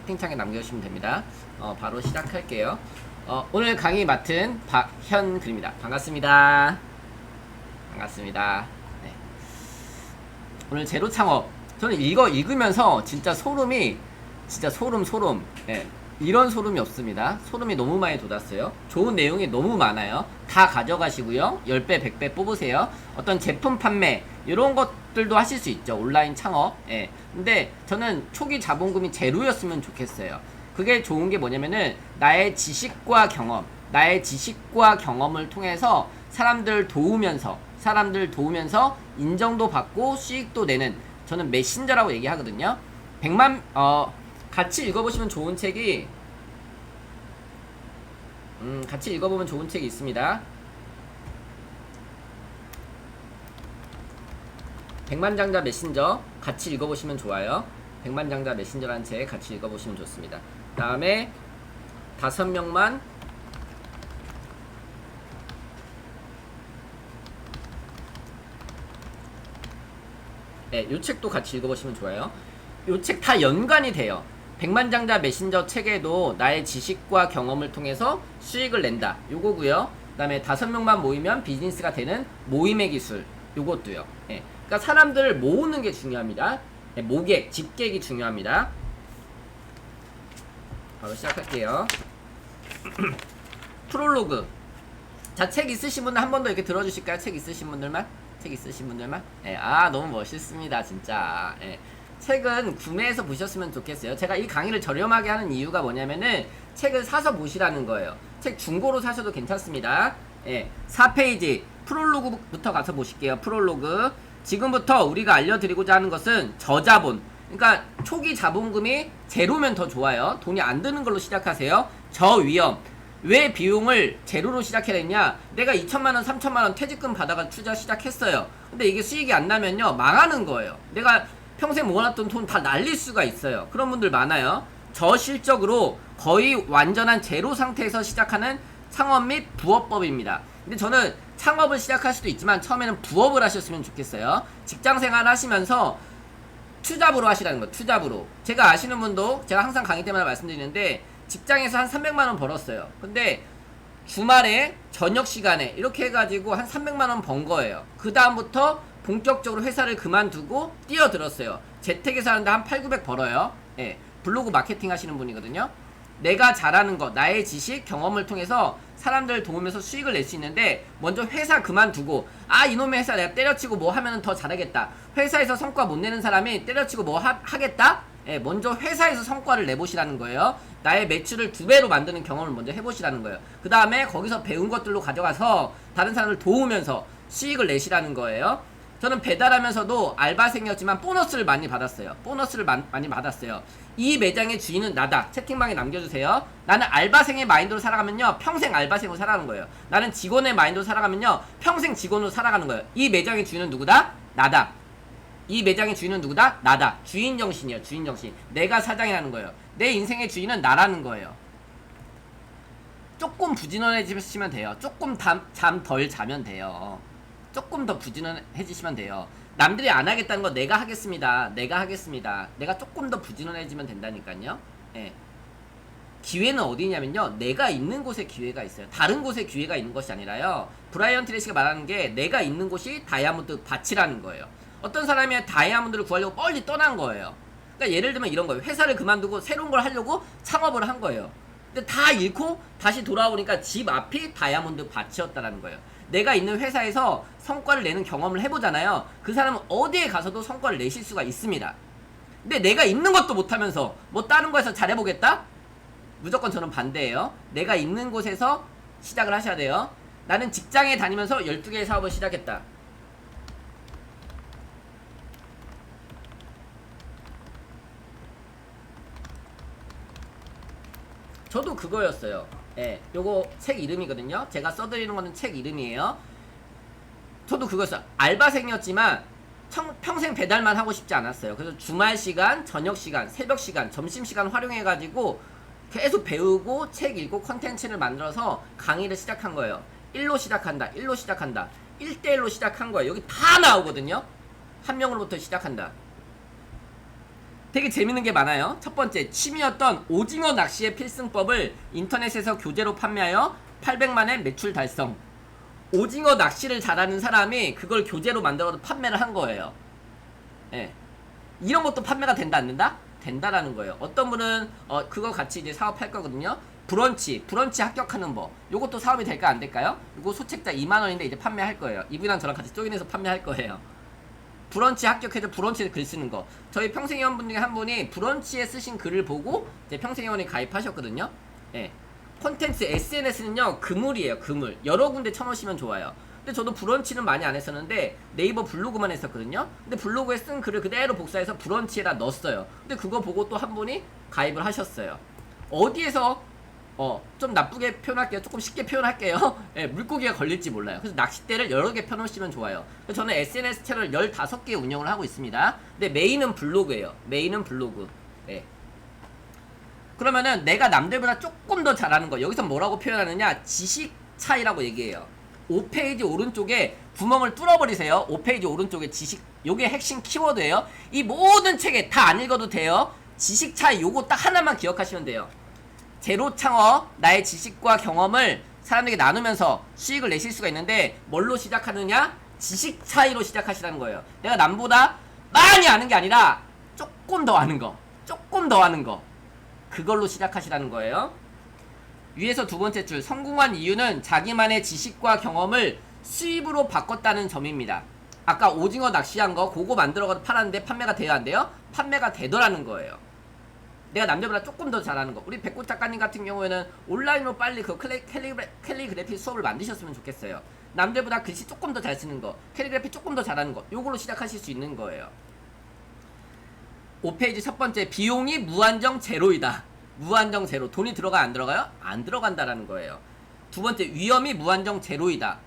채팅창에 남겨주시면 됩니다. 바로 시작할게요. 오늘 강의 맡은 박현글입니다. 반갑습니다. 반갑습니다. 네. 오늘 제로 창업. 저는 이거 읽으면서 진짜 소름이, 진짜 소름. 네. 이런 소름이 없습니다. 소름이 너무 많이 돋았어요. 좋은 내용이 너무 많아요. 다 가져가시고요. 10배, 100배 뽑으세요. 어떤 제품 판매, 이런 것들도 하실 수 있죠. 온라인 창업. 예. 근데 저는 초기 자본금이 제로였으면 좋겠어요. 그게 좋은 게 뭐냐면은 나의 지식과 경험을 통해서 사람들 도우면서 인정도 받고 수익도 내는, 저는 메신저라고 얘기하거든요. 같이 읽어보시면 좋은 책이 있습니다. 백만장자 메신저 같이 읽어보시면 좋아요. 백만장자 메신저라는 책 같이 읽어보시면 좋습니다. 다음에 5명만 네, 요 책도 같이 읽어보시면 좋아요. 요 책 다 연관이 돼요. 백만장자 메신저 책에도 나의 지식과 경험을 통해서 수익을 낸다, 요거고요. 그 다음에 5명만 모이면 비즈니스가 되는 모임의 기술, 요것도요. 예. 그러니까 사람들을 모으는 게 중요합니다. 예, 모객, 집객이 중요합니다. 바로 시작할게요. 프롤로그. 자, 책 있으신 분들 한 번 더 이렇게 들어주실까요? 책 있으신 분들만? 예, 너무 멋있습니다, 진짜. 예. 책은 구매해서 보셨으면 좋겠어요. 제가 이 강의를 저렴하게 하는 이유가 뭐냐면은 책을 사서 보시라는 거예요. 책 중고로 사셔도 괜찮습니다. 예, 4페이지 프롤로그부터 가서 보실게요. 프롤로그. 지금부터 우리가 알려드리고자 하는 것은 저자본, 그러니까 초기 자본금이 제로면 더 좋아요. 돈이 안 드는 걸로 시작하세요. 저위험. 왜 비용을 제로로 시작해야 되냐? 내가 2천만원, 3천만원 퇴직금 받아가 투자 시작했어요. 근데 이게 수익이 안 나면요, 망하는 거예요. 내가 평생 모아놨던 돈 다 날릴 수가 있어요. 그런 분들 많아요. 저실적으로 거의 완전한 제로 상태에서 시작하는 창업 및 부업법입니다. 근데 저는 창업을 시작할 수도 있지만 처음에는 부업을 하셨으면 좋겠어요. 직장생활 하시면서 투잡으로 하시라는 거예요. 투잡으로. 제가 아시는 분도 제가 항상 강의 때마다 말씀드리는데 직장에서 한 300만원 벌었어요. 근데 주말에 저녁 시간에 이렇게 해가지고 한 300만원 번 거예요. 그 다음부터 본격적으로 회사를 그만두고 뛰어들었어요. 재택에서 하는데 한 8,900 벌어요. 예, 블로그 마케팅 하시는 분이거든요. 내가 잘하는 것, 나의 지식, 경험을 통해서 사람들을 도우면서 수익을 낼 수 있는데, 먼저 회사 그만두고 이놈의 회사 내가 때려치고 뭐 하면 더 잘하겠다, 회사에서 성과 못 내는 사람이 때려치고 뭐 하겠다? 예, 먼저 회사에서 성과를 내보시라는 거예요. 나의 매출을 2배로 만드는 경험을 먼저 해보시라는 거예요. 그 다음에 거기서 배운 것들로 가져가서 다른 사람을 도우면서 수익을 내시라는 거예요. 저는 배달하면서도 알바생이었지만 보너스를 많이 받았어요. 많이 받았어요. 이 매장의 주인은 나다. 채팅방에 남겨주세요. 나는 알바생의 마인드로 살아가면요, 평생 알바생으로 살아가는 거예요. 나는 직원의 마인드로 살아가면요, 평생 직원으로 살아가는 거예요. 이 매장의 주인은 누구다? 나다. 이 매장의 주인은 누구다? 나다. 주인 정신이에요. 주인 정신. 내가 사장이라는 거예요. 내 인생의 주인은 나라는 거예요. 조금 부지런해지시면 돼요. 조금 잠 덜 자면 돼요. 조금 더 부지런해지시면 돼요. 남들이 안 하겠다는 거 내가 하겠습니다. 내가 조금 더 부지런해지면 된다니까요. 예. 기회는 어디냐면요, 내가 있는 곳에 기회가 있어요. 다른 곳에 기회가 있는 것이 아니라요, 브라이언 트레이시가 말하는 게 내가 있는 곳이 다이아몬드 밭이라는 거예요. 어떤 사람이 다이아몬드를 구하려고 멀리 떠난 거예요. 그러니까 예를 들면 이런 거예요. 회사를 그만두고 새로운 걸 하려고 창업을 한 거예요. 근데 다 잃고 다시 돌아오니까 집 앞이 다이아몬드 밭이었다라는 거예요. 내가 있는 회사에서 성과를 내는 경험을 해보잖아요. 그 사람은 어디에 가서도 성과를 내실 수가 있습니다. 근데 내가 있는 것도 못하면서 뭐 다른 거에서 잘해보겠다? 무조건 저는 반대예요. 내가 있는 곳에서 시작을 하셔야 돼요. 나는 직장에 다니면서 12개의 사업을 시작했다. 저도 그거였어요. 예, 요거 책 이름이거든요. 제가 써드리는 거는 책 이름이에요. 저도 그거였어요. 알바생이었지만 평생 배달만 하고 싶지 않았어요. 그래서 주말 시간, 저녁 시간, 새벽 시간, 점심 시간 활용해가지고 계속 배우고 책 읽고 컨텐츠를 만들어서 강의를 시작한 거예요. 1로 시작한다. 1대1로 시작한 거예요. 여기 다 나오거든요. 한 명으로부터 시작한다. 되게 재밌는 게 많아요. 첫 번째, 취미였던 오징어 낚시의 필승법을 인터넷에서 교재로 판매하여 800만엔 매출 달성. 오징어 낚시를 잘하는 사람이 그걸 교재로 만들어서 판매를 한 거예요. 예. 이런 것도 판매가 된다 안 된다? 된다라는 거예요. 어떤 분은 그거 같이 이제 사업할 거거든요. 브런치 합격하는 법. 요것도 사업이 될까 안 될까요? 요거 소책자 2만 원인데 이제 판매할 거예요. 이분이랑 저랑 같이 조인해서 판매할 거예요. 브런치 합격해서 브런치에 글 쓰는 거. 저희 평생회원분 중에 한 분이 브런치에 쓰신 글을 보고 이제 평생회원에 가입하셨거든요. 예. 콘텐츠 SNS는요 그물이에요. 그물. 여러 군데 쳐놓으시면 좋아요. 근데 저도 브런치는 많이 안 했었는데 네이버 블로그만 했었거든요. 근데 블로그에 쓴 글을 그대로 복사해서 브런치에다 넣었어요. 근데 그거 보고 또 한 분이 가입을 하셨어요. 어디에서 좀 나쁘게 표현할게요. 조금 쉽게 표현할게요. 예, 물고기가 걸릴지 몰라요. 그래서 낚싯대를 여러 개 펴놓으시면 좋아요. 그래서 저는 SNS 채널 15개 운영을 하고 있습니다. 근데 메인은 블로그예요. 메인은 블로그. 예. 그러면은 내가 남들보다 조금 더 잘하는 거. 여기서 뭐라고 표현하느냐? 지식 차이라고 얘기해요. 5페이지 오른쪽에 구멍을 뚫어버리세요. 5페이지 오른쪽에 지식, 요게 핵심 키워드예요. 이 모든 책에 다 안 읽어도 돼요. 지식 차이 요거 딱 하나만 기억하시면 돼요. 제로 창업, 나의 지식과 경험을 사람들에게 나누면서 수익을 내실 수가 있는데 뭘로 시작하느냐? 지식 차이로 시작하시라는 거예요. 내가 남보다 많이 아는 게 아니라 조금 더 아는 거, 조금 더 아는 거, 그걸로 시작하시라는 거예요. 위에서 두 번째 줄, 성공한 이유는 자기만의 지식과 경험을 수입으로 바꿨다는 점입니다. 아까 오징어 낚시한 거 그거 만들어서 팔았는데 판매가 돼야 안 돼요? 판매가 되더라는 거예요. 내가 남들보다 조금 더 잘하는 거. 우리 백꽃 작가님 같은 경우에는 온라인으로 빨리 그 캘리그래피 수업을 만드셨으면 좋겠어요. 남들보다 글씨 조금 더 잘 쓰는 거, 캘리그래피 조금 더 잘하는 거, 요걸로 시작하실 수 있는 거예요. 5페이지 첫 번째, 비용이 무한정 제로이다. 무한정 제로. 돈이 들어가 안 들어가요? 안 들어간다라는 거예요. 두 번째, 위험이 무한정 제로이다.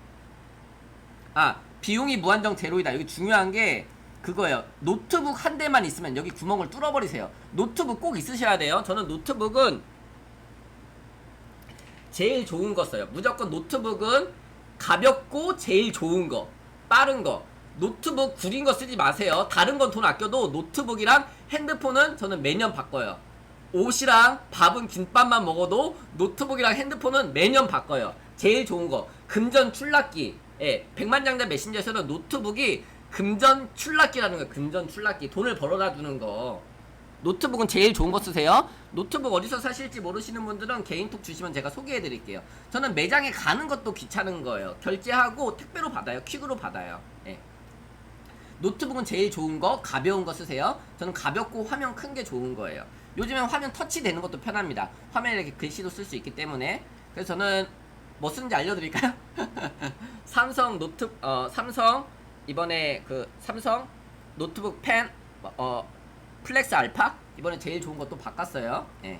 비용이 무한정 제로이다. 여기 중요한 게 그거예요. 노트북 한 대만 있으면 여기 구멍을 뚫어버리세요. 노트북 꼭 있으셔야 돼요. 저는 노트북은 제일 좋은 거 써요. 무조건 노트북은 가볍고 제일 좋은 거, 빠른 거. 노트북 구린 거 쓰지 마세요. 다른 건 돈 아껴도 노트북이랑 핸드폰은 저는 매년 바꿔요. 옷이랑 밥은 김밥만 먹어도 노트북이랑 핸드폰은 매년 바꿔요. 제일 좋은 거 금전 출납기. 예, 백만장자 메신저에서는 노트북이 금전 출납기라는 거예요. 금전 출납기. 돈을 벌어다 주는 거. 노트북은 제일 좋은 거 쓰세요. 노트북 어디서 사실지 모르시는 분들은 개인톡 주시면 제가 소개해 드릴게요. 저는 매장에 가는 것도 귀찮은 거예요. 결제하고 택배로 받아요. 퀵으로 받아요. 예. 노트북은 제일 좋은 거, 가벼운 거 쓰세요. 저는 가볍고 화면 큰 게 좋은 거예요. 요즘엔 화면 터치되는 것도 편합니다. 화면에 이렇게 글씨도 쓸 수 있기 때문에. 그래서 저는 뭐 쓰는지 알려드릴까요? 삼성 삼성 이번에 그 삼성 노트북 펜 플렉스 알파 이번에 제일 좋은 것도 바꿨어요. 예.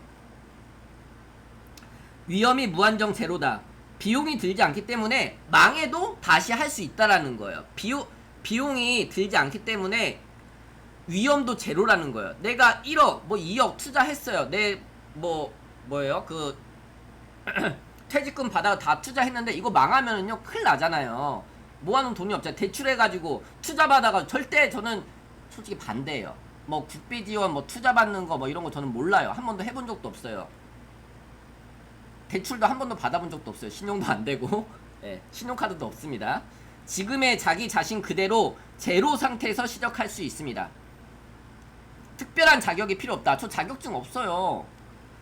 위험이 무한정 제로다. 비용이 들지 않기 때문에 망해도 다시 할 수 있다라는 거예요. 비용이 들지 않기 때문에 위험도 제로라는 거예요. 내가 1억, 뭐 2억 투자했어요. 내 뭐예요? 그 퇴직금 받아서 다 투자했는데 이거 망하면은요 큰일 나잖아요. 모아놓은 돈이 없잖아요. 대출해가지고 투자받아가 절대 저는 솔직히 반대예요. 뭐 국비 지원, 뭐 투자받는 거 뭐 이런 거 저는 몰라요. 한 번도 해본 적도 없어요. 대출도 한 번도 받아본 적도 없어요. 신용도 안 되고, 예, 신용카드도 없습니다. 지금의 자기 자신 그대로 제로 상태에서 시작할 수 있습니다. 특별한 자격이 필요 없다. 저 자격증 없어요.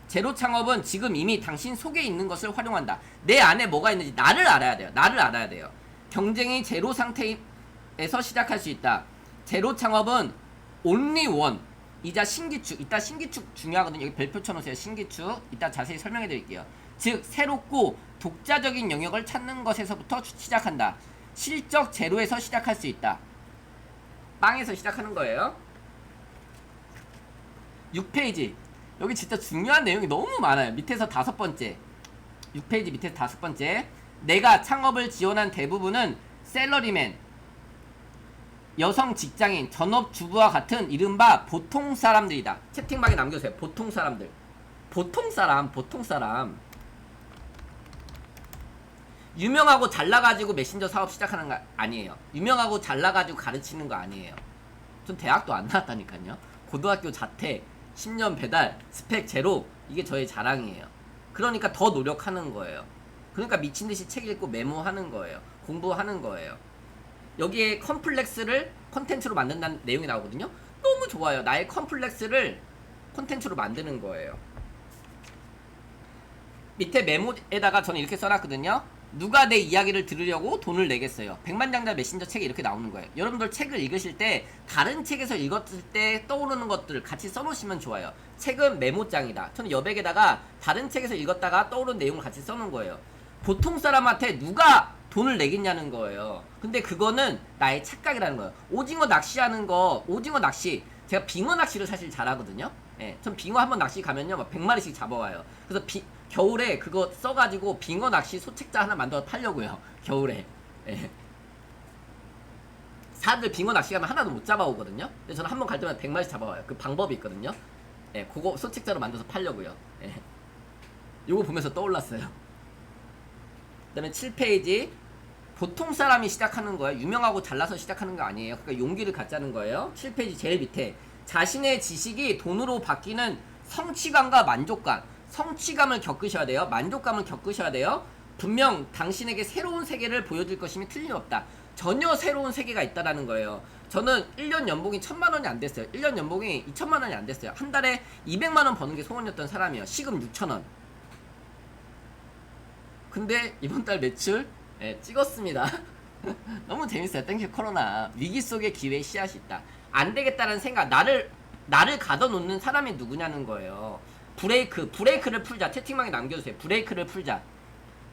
제로 창업은 지금 이미 당신 속에 있는 것을 활용한다. 내 안에 뭐가 있는지 나를 알아야 돼요. 나를 알아야 돼요. 경쟁이 제로 상태에서 시작할 수 있다. 제로 창업은 only one 이자 신기축. 이따 신기축 중요하거든요. 여기 별표 쳐놓으세요. 신기축. 이따 자세히 설명해 드릴게요. 즉 새롭고 독자적인 영역을 찾는 것에서부터 시작한다. 실적 제로에서 시작할 수 있다. 빵에서 시작하는 거예요. 6페이지. 여기 진짜 중요한 내용이 너무 많아요. 밑에서 5번째. 6페이지 밑에서 5번째. 내가 창업을 지원한 대부분은 셀러리맨, 여성 직장인, 전업주부와 같은 이른바 보통 사람들이다. 채팅방에 남겨주세요. 보통 사람들. 보통 사람. 유명하고 잘나가지고 메신저 사업 시작하는 거 아니에요. 유명하고 잘나가지고 가르치는 거 아니에요. 전 대학도 안 나왔다니까요. 고등학교 자퇴, 10년 배달, 스펙 제로, 이게 저의 자랑이에요. 그러니까 더 노력하는 거예요. 그러니까 미친듯이 책 읽고 메모하는 거예요. 공부하는 거예요. 여기에 컴플렉스를 컨텐츠로 만든다는 내용이 나오거든요. 너무 좋아요. 나의 컴플렉스를 컨텐츠로 만드는 거예요. 밑에 메모에다가 저는 이렇게 써놨거든요. 누가 내 이야기를 들으려고 돈을 내겠어요. 백만장자 메신저 책에 이렇게 나오는 거예요. 여러분들 책을 읽으실 때 다른 책에서 읽었을 때 떠오르는 것들 같이 써놓으시면 좋아요. 책은 메모장이다. 저는 여백에다가 다른 책에서 읽었다가 떠오르는 내용을 같이 써놓은 거예요. 보통 사람한테 누가 돈을 내겠냐는 거예요. 근데 그거는 나의 착각이라는 거예요. 오징어 낚시하는 거, 오징어 낚시, 제가 빙어 낚시를 사실 잘하거든요. 예, 전 빙어 한번 낚시 가면요 막 100마리씩 잡아와요. 그래서 겨울에 그거 써가지고 빙어 낚시 소책자 하나 만들어 팔려고요. 겨울에. 예. 사람들 빙어 낚시 가면 하나도 못 잡아오거든요. 근데 저는 한 번 갈 때마다 100마리씩 잡아와요. 그 방법이 있거든요. 예, 그거 소책자로 만들어서 팔려고요. 예. 요거 보면서 떠올랐어요. 그 다음에 7페이지. 보통 사람이 시작하는 거예요. 유명하고 잘나서 시작하는 거 아니에요. 그러니까 용기를 갖자는 거예요. 7페이지 제일 밑에. 자신의 지식이 돈으로 바뀌는 성취감과 만족감. 성취감을 겪으셔야 돼요. 만족감을 겪으셔야 돼요. 분명 당신에게 새로운 세계를 보여줄 것임이 틀림없다. 전혀 새로운 세계가 있다라는 거예요. 저는 1년 연봉이 1000만원이 안 됐어요. 1년 연봉이 2000만원이 안 됐어요. 한 달에 200만원 버는 게 소원이었던 사람이에요. 시급 6000원. 근데 이번 달 매출 찍었습니다. 너무 재밌어요. 땡큐 코로나. 위기 속에 기회의 씨앗이 있다. 안 되겠다는 생각, 나를 가둬놓는 사람이 누구냐는 거예요. 브레이크를 풀자. 채팅방에 남겨주세요. 브레이크를 풀자.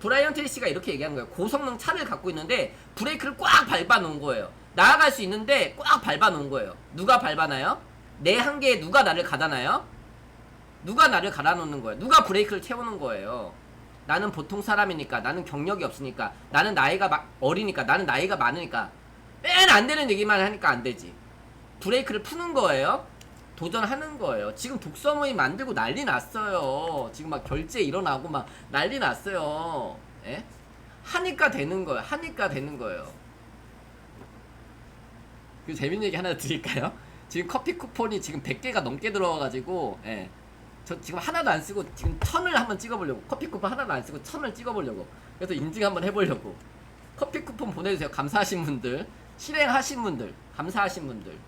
브라이언 트리시가 이렇게 얘기하는 거예요. 고성능 차를 갖고 있는데 브레이크를 꽉 밟아 놓은 거예요. 나아갈 수 있는데 꽉 밟아 놓은 거예요. 누가 밟아놔요? 내 한계에 누가 나를 가다놔요? 누가 나를 갈아놓는 거예요? 누가 브레이크를 채우는 거예요? 나는 보통 사람이니까, 나는 경력이 없으니까, 나는 나이가 어리니까, 나는 나이가 많으니까, 맨 안 되는 얘기만 하니까 안 되지. 브레이크를 푸는 거예요. 도전하는 거예요. 지금 독서 모임 만들고 난리 났어요. 지금 막 결제 일어나고 막 난리 났어요. 예? 하니까 되는 거예요. 하니까 되는 거예요. 그 재밌는 얘기 하나 드릴까요? 지금 커피 쿠폰이 지금 100개가 넘게 들어와가지고, 예. 저 지금 하나도 안 쓰고 지금 1000을 한번 찍어보려고. 커피 쿠폰 하나도 안 쓰고 1000을 찍어보려고. 그래서 인증 한번 해보려고. 커피 쿠폰 보내주세요. 감사하신 분들, 실행하신 분들, 감사하신 분들.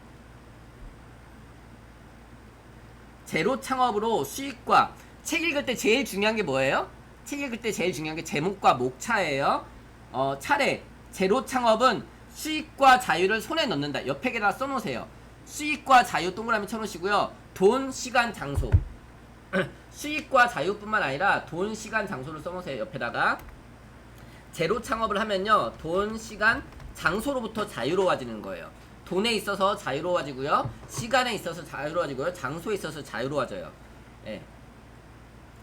제로 창업으로 수익과, 책 읽을 때 제일 중요한 게 뭐예요? 책 읽을 때 제일 중요한 게 제목과 목차예요. 차례. 제로 창업은 수익과 자유를 손에 넣는다. 옆에다 써놓으세요. 수익과 자유 동그라미 쳐놓으시고요. 돈, 시간, 장소. 수익과 자유뿐만 아니라 돈, 시간, 장소를 써놓으세요. 옆에다가. 제로 창업을 하면요, 돈, 시간, 장소로부터 자유로워지는 거예요. 돈에 있어서 자유로워지고요, 시간에 있어서 자유로워지고요, 장소에 있어서 자유로워져요. 예.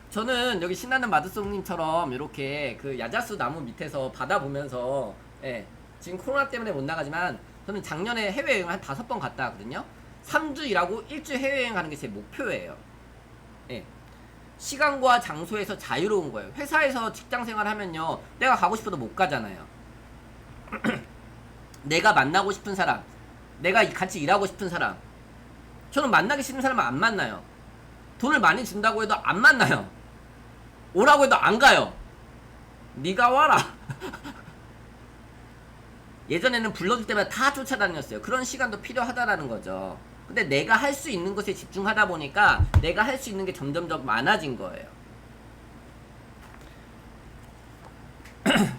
저는 여기 신나는 마드송님처럼 이렇게 그 야자수 나무 밑에서 바다 보면서, 예, 지금 코로나 때문에 못 나가지만 저는 작년에 해외여행을 한 5번 갔다 왔거든요. 3주 일하고 1주 해외여행 가는 게 제 목표예요. 예. 시간과 장소에서 자유로운 거예요. 회사에서 직장생활 하면요, 내가 가고 싶어도 못 가잖아요. 내가 만나고 싶은 사람, 내가 같이 일하고 싶은 사람, 저는 만나기 싫은 사람은 안 만나요. 돈을 많이 준다고 해도 안 만나요. 오라고 해도 안 가요. 네가 와라. 예전에는 불러줄 때마다 다 쫓아다녔어요. 그런 시간도 필요하다라는 거죠. 근데 내가 할 수 있는 것에 집중하다 보니까 내가 할 수 있는 게 점점점 많아진 거예요.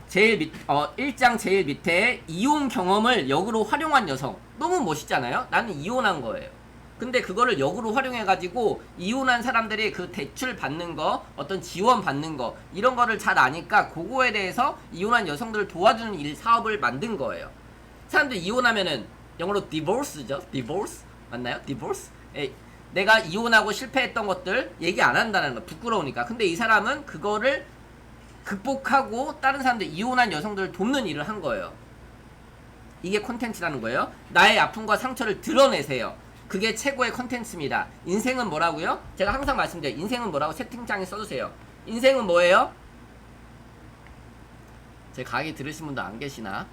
제일 1장 제일 밑에 이혼 경험을 역으로 활용한 여성. 너무 멋있잖아요? 나는 이혼한 거예요. 근데 그거를 역으로 활용해가지고 이혼한 사람들이 그 대출 받는 거, 어떤 지원 받는 거, 이런 거를 잘 아니까 그거에 대해서 이혼한 여성들을 도와주는 일, 사업을 만든 거예요. 사람들이 이혼하면은 영어로 divorce죠? divorce? 맞나요? divorce? 내가 이혼하고 실패했던 것들 얘기 안 한다는 거, 부끄러우니까. 근데 이 사람은 그거를 극복하고 다른 사람들, 이혼한 여성들을 돕는 일을 한 거예요. 이게 콘텐츠라는 거예요. 나의 아픔과 상처를 드러내세요. 그게 최고의 콘텐츠입니다. 인생은 뭐라고요? 제가 항상 말씀드려요. 인생은 뭐라고 채팅창에 써주세요. 인생은 뭐예요? 제 강의 들으신 분도 안 계시나?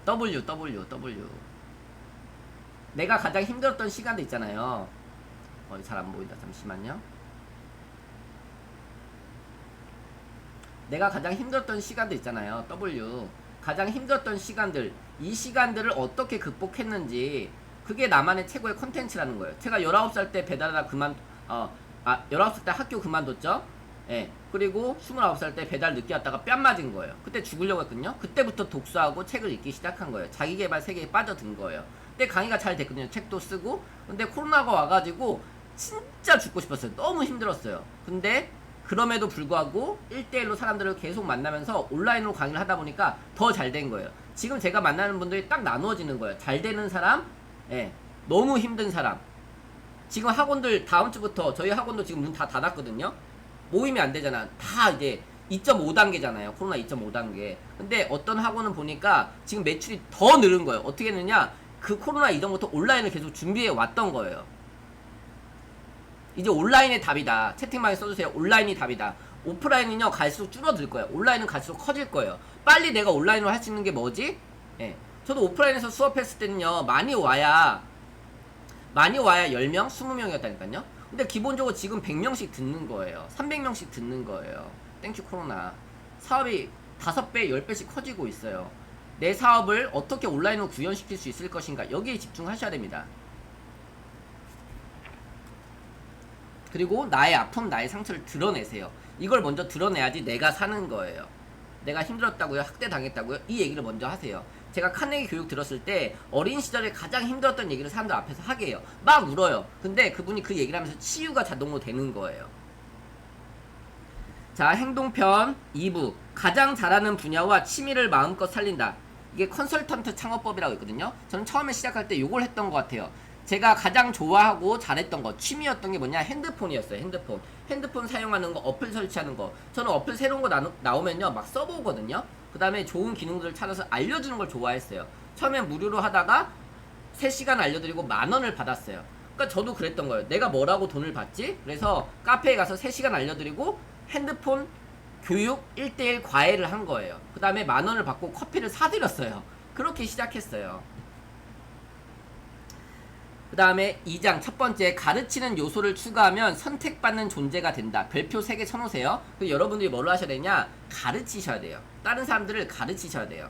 W. 내가 가장 힘들었던 시간도 있잖아요. 잘 안 보인다. 잠시만요. 내가 가장 힘들었던 시간도 있잖아요. W. 가장 힘들었던 시간들. 이 시간들을 어떻게 극복했는지, 그게 나만의 최고의 콘텐츠라는 거예요. 제가 19살 때 배달하다 19살 때 학교 그만뒀죠? 예. 그리고 29살 때 배달 늦게 왔다가 뺨 맞은 거예요. 그때 죽으려고 했거든요. 그때부터 독서하고 책을 읽기 시작한 거예요. 자기계발 세계에 빠져든 거예요. 근데 강의가 잘 됐거든요. 책도 쓰고. 근데 코로나가 와가지고 진짜 죽고 싶었어요. 너무 힘들었어요. 근데 그럼에도 불구하고 1대1로 사람들을 계속 만나면서 온라인으로 강의를 하다 보니까 더 잘 된 거예요. 지금 제가 만나는 분들이 딱 나누어지는 거예요. 잘 되는 사람, 예, 너무 힘든 사람. 지금 학원들 다음 주부터 저희 학원도 지금 문 다 닫았거든요. 모임이 안 되잖아. 다 이제 2.5단계잖아요. 코로나 2.5단계. 근데 어떤 학원은 보니까 지금 매출이 더 늘은 거예요. 어떻게 했느냐? 그 코로나 이전부터 온라인을 계속 준비해 왔던 거예요. 이제 온라인의 답이다. 채팅방에 써주세요. 온라인이 답이다. 오프라인은요 갈수록 줄어들 거예요. 온라인은 갈수록 커질 거예요. 빨리 내가 온라인으로 할 수 있는 게 뭐지? 예. 저도 오프라인에서 수업했을 때는요 많이 와야 10명, 20명이었다니까요. 근데 기본적으로 지금 100명씩 듣는 거예요. 300명씩 듣는 거예요. 땡큐 코로나. 사업이 5배, 10배씩 커지고 있어요. 내 사업을 어떻게 온라인으로 구현시킬 수 있을 것인가, 여기에 집중하셔야 됩니다. 그리고 나의 아픔, 나의 상처를 드러내세요. 이걸 먼저 드러내야지 내가 사는 거예요. 내가 힘들었다고요? 학대당했다고요? 이 얘기를 먼저 하세요. 제가 카네기 교육 들었을 때 어린 시절에 가장 힘들었던 얘기를 사람들 앞에서 하게 해요. 막 울어요. 근데 그분이 그 얘기를 하면서 치유가 자동으로 되는 거예요. 자, 행동편 2부. 가장 잘하는 분야와 취미를 마음껏 살린다. 이게 컨설턴트 창업법이라고 있거든요. 저는 처음에 시작할 때 요걸 했던 것 같아요. 제가 가장 좋아하고 잘했던 거, 취미였던 게 뭐냐? 핸드폰이었어요. 핸드폰 사용하는 거, 어플 설치하는 거. 저는 어플 새로운 거 나오면요 막 써보거든요. 그 다음에 좋은 기능들을 찾아서 알려주는 걸 좋아했어요. 처음엔 무료로 하다가 3시간 알려드리고 10,000원을 받았어요. 그러니까 저도 그랬던 거예요. 내가 뭐라고 돈을 받지? 그래서 카페에 가서 3시간 알려드리고 핸드폰 교육 1대1 과외를 한 거예요. 그 다음에 10,000원을 받고 커피를 사드렸어요. 그렇게 시작했어요. 그 다음에 2장 첫 번째, 가르치는 요소를 추가하면 선택받는 존재가 된다. 별표 3개 쳐놓으세요. 그리고 여러분들이 뭘 하셔야 되냐? 가르치셔야 돼요. 다른 사람들을 가르치셔야 돼요.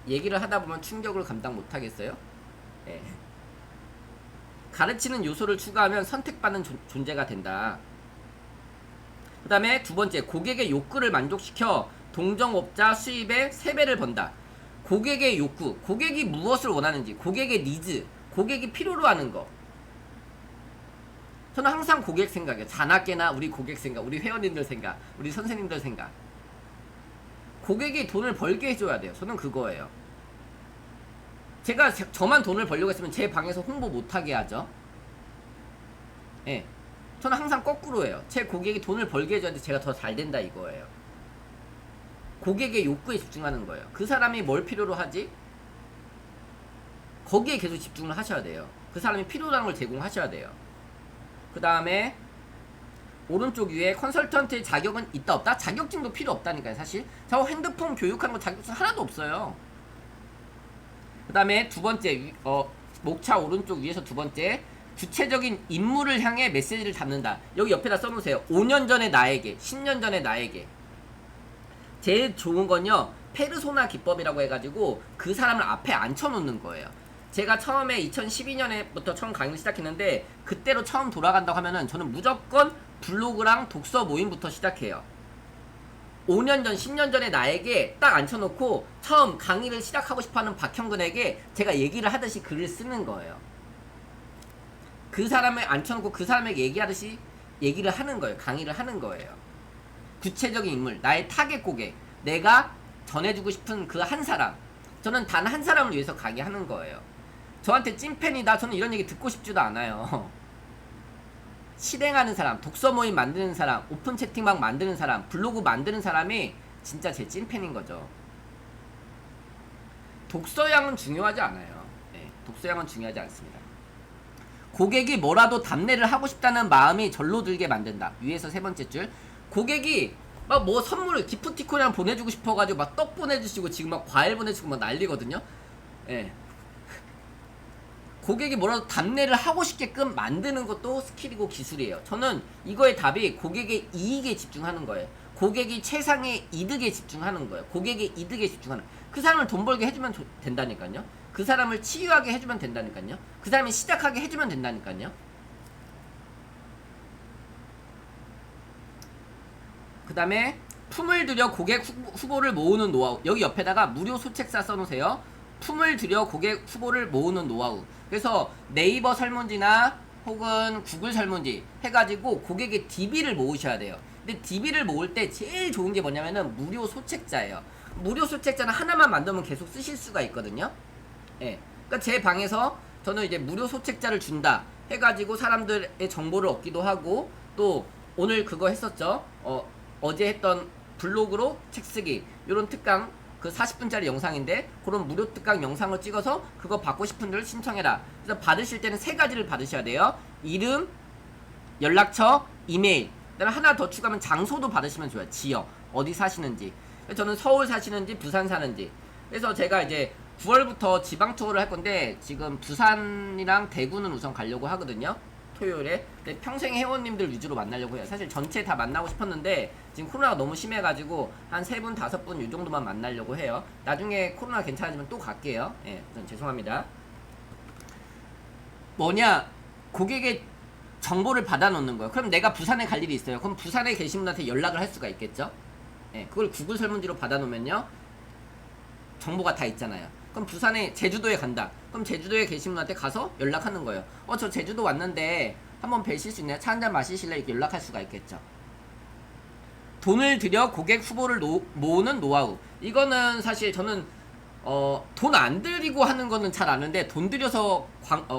얘기를 하다 보면 충격을 감당 못하겠어요? 네. 가르치는 요소를 추가하면 선택받는 존재가 된다. 그 다음에 두 번째, 고객의 욕구를 만족시켜 동정업자 수입의 3배를 번다. 고객의 욕구, 고객이 무엇을 원하는지, 고객의 니즈, 고객이 필요로 하는 거. 저는 항상 고객 생각이에요. 자나깨나 우리 고객 생각, 우리 회원님들 생각, 우리 선생님들 생각. 고객이 돈을 벌게 해줘야 돼요. 저는 그거예요. 제가 저만 돈을 벌려고 했으면 제 방에서 홍보 못하게 하죠. 예. 저는 항상 거꾸로 해요. 제 고객이 돈을 벌게 해줘야 돼. 제가 더 잘 된다 이거예요. 고객의 욕구에 집중하는 거예요. 그 사람이 뭘 필요로 하지? 거기에 계속 집중을 하셔야 돼요. 그 사람이 필요한 걸 제공하셔야 돼요. 그 다음에 오른쪽 위에 컨설턴트의 자격은 있다 없다? 자격증도 필요 없다니까요. 사실 저 핸드폰 교육하는 거 자격증 하나도 없어요. 그 다음에 두 번째, 목차 오른쪽 위에서 두 번째, 주체적인 인물을 향해 메시지를 담는다. 여기 옆에다 써놓으세요. 5년 전의 나에게, 10년 전의 나에게. 제일 좋은 건요, 페르소나 기법이라고 해가지고 그 사람을 앞에 앉혀놓는 거예요. 제가 처음에 2012년에부터 처음 강의를 시작했는데, 그때로 처음 돌아간다고 하면은 저는 무조건 블로그랑 독서 모임부터 시작해요. 5년 전, 10년 전에 나에게 딱 앉혀놓고 처음 강의를 시작하고 싶어하는 박형근에게 제가 얘기를 하듯이 글을 쓰는 거예요. 그 사람을 앉혀놓고 그 사람에게 얘기하듯이 얘기를 하는 거예요. 강의를 하는 거예요. 구체적인 인물, 나의 타겟 고객, 내가 전해주고 싶은 그 한 사람. 저는 단 한 사람을 위해서 강의하는 거예요. 저한테 찐팬이다, 저는 이런 얘기 듣고 싶지도 않아요. 실행하는 사람, 독서 모임 만드는 사람, 오픈 채팅방 만드는 사람, 블로그 만드는 사람이 진짜 제 찐팬인 거죠. 독서량은 중요하지 않아요. 네, 독서량은 중요하지 않습니다. 고객이 뭐라도 답례를 하고 싶다는 마음이 절로 들게 만든다. 위에서 세 번째 줄. 고객이 막 뭐 선물을 기프티콘이랑 보내주고 싶어가지고 막 떡 보내주시고 지금 막 과일 보내주고 막 난리거든요. 예. 고객이 뭐라도 답례를 하고 싶게끔 만드는 것도 스킬이고 기술이에요. 저는 이거의 답이 고객의 이익에 집중하는 거예요. 고객이 최상의 이득에 집중하는 거예요. 고객의 이득에 집중하는 거예요. 그 사람을 돈 벌게 해주면 된다니까요. 그 사람을 치유하게 해주면 된다니까요. 그 사람이 시작하게 해주면 된다니까요. 그 다음에 품을 들여 고객 후보를 모으는 노하우. 여기 옆에다가 무료 소책사 써놓으세요. 품을 들여 고객 후보를 모으는 노하우. 그래서 네이버 설문지나 혹은 구글 설문지 해가지고 고객의 DB를 모으셔야 돼요. 근데 DB를 모을 때 제일 좋은 게 뭐냐면은 무료 소책자예요. 무료 소책자는 하나만 만들면 계속 쓰실 수가 있거든요. 예. 그러니까 제 방에서 저는 이제 무료 소책자를 준다 해가지고 사람들의 정보를 얻기도 하고, 또 오늘 그거 했었죠. 어제 했던 블로그로 책 쓰기 요런 특강, 그 40분짜리 영상인데 그런 무료 특강 영상을 찍어서 그거 받고 싶은 분들 신청해라. 그래서 받으실 때는 세 가지를 받으셔야 돼요. 이름, 연락처, 이메일. 그다음에 하나 더 추가하면 장소도 받으시면 좋아요. 지역, 어디 사시는지. 저는 서울 사시는지 부산 사는지. 그래서 제가 이제 9월부터 지방 투어를 할 건데 지금 부산이랑 대구는 우선 가려고 하거든요. 토요일에. 근데 평생 회원님들 위주로 만나려고 해요. 사실 전체 다 만나고 싶었는데 지금 코로나가 너무 심해가지고 한 3분, 5분 이 정도만 만나려고 해요. 나중에 코로나 괜찮아지면 또 갈게요. 예, 우선 죄송합니다. 뭐냐, 고객의 정보를 받아놓는 거예요. 그럼 내가 부산에 갈 일이 있어요. 그럼 부산에 계신 분한테 연락을 할 수가 있겠죠. 예, 그걸 구글 설문지로 받아놓으면요 정보가 다 있잖아요. 그럼 부산에, 제주도에 간다. 그럼 제주도에 계신 분한테 가서 연락하는 거예요. 저 제주도 왔는데 한번 뵈실 수 있나요? 차 한잔 마시실래? 이렇게 연락할 수가 있겠죠. 돈을 들여 고객 후보를 모으는 노하우. 이거는 사실 저는 돈 안 들이고 하는 거는 잘 아는데 돈 들여서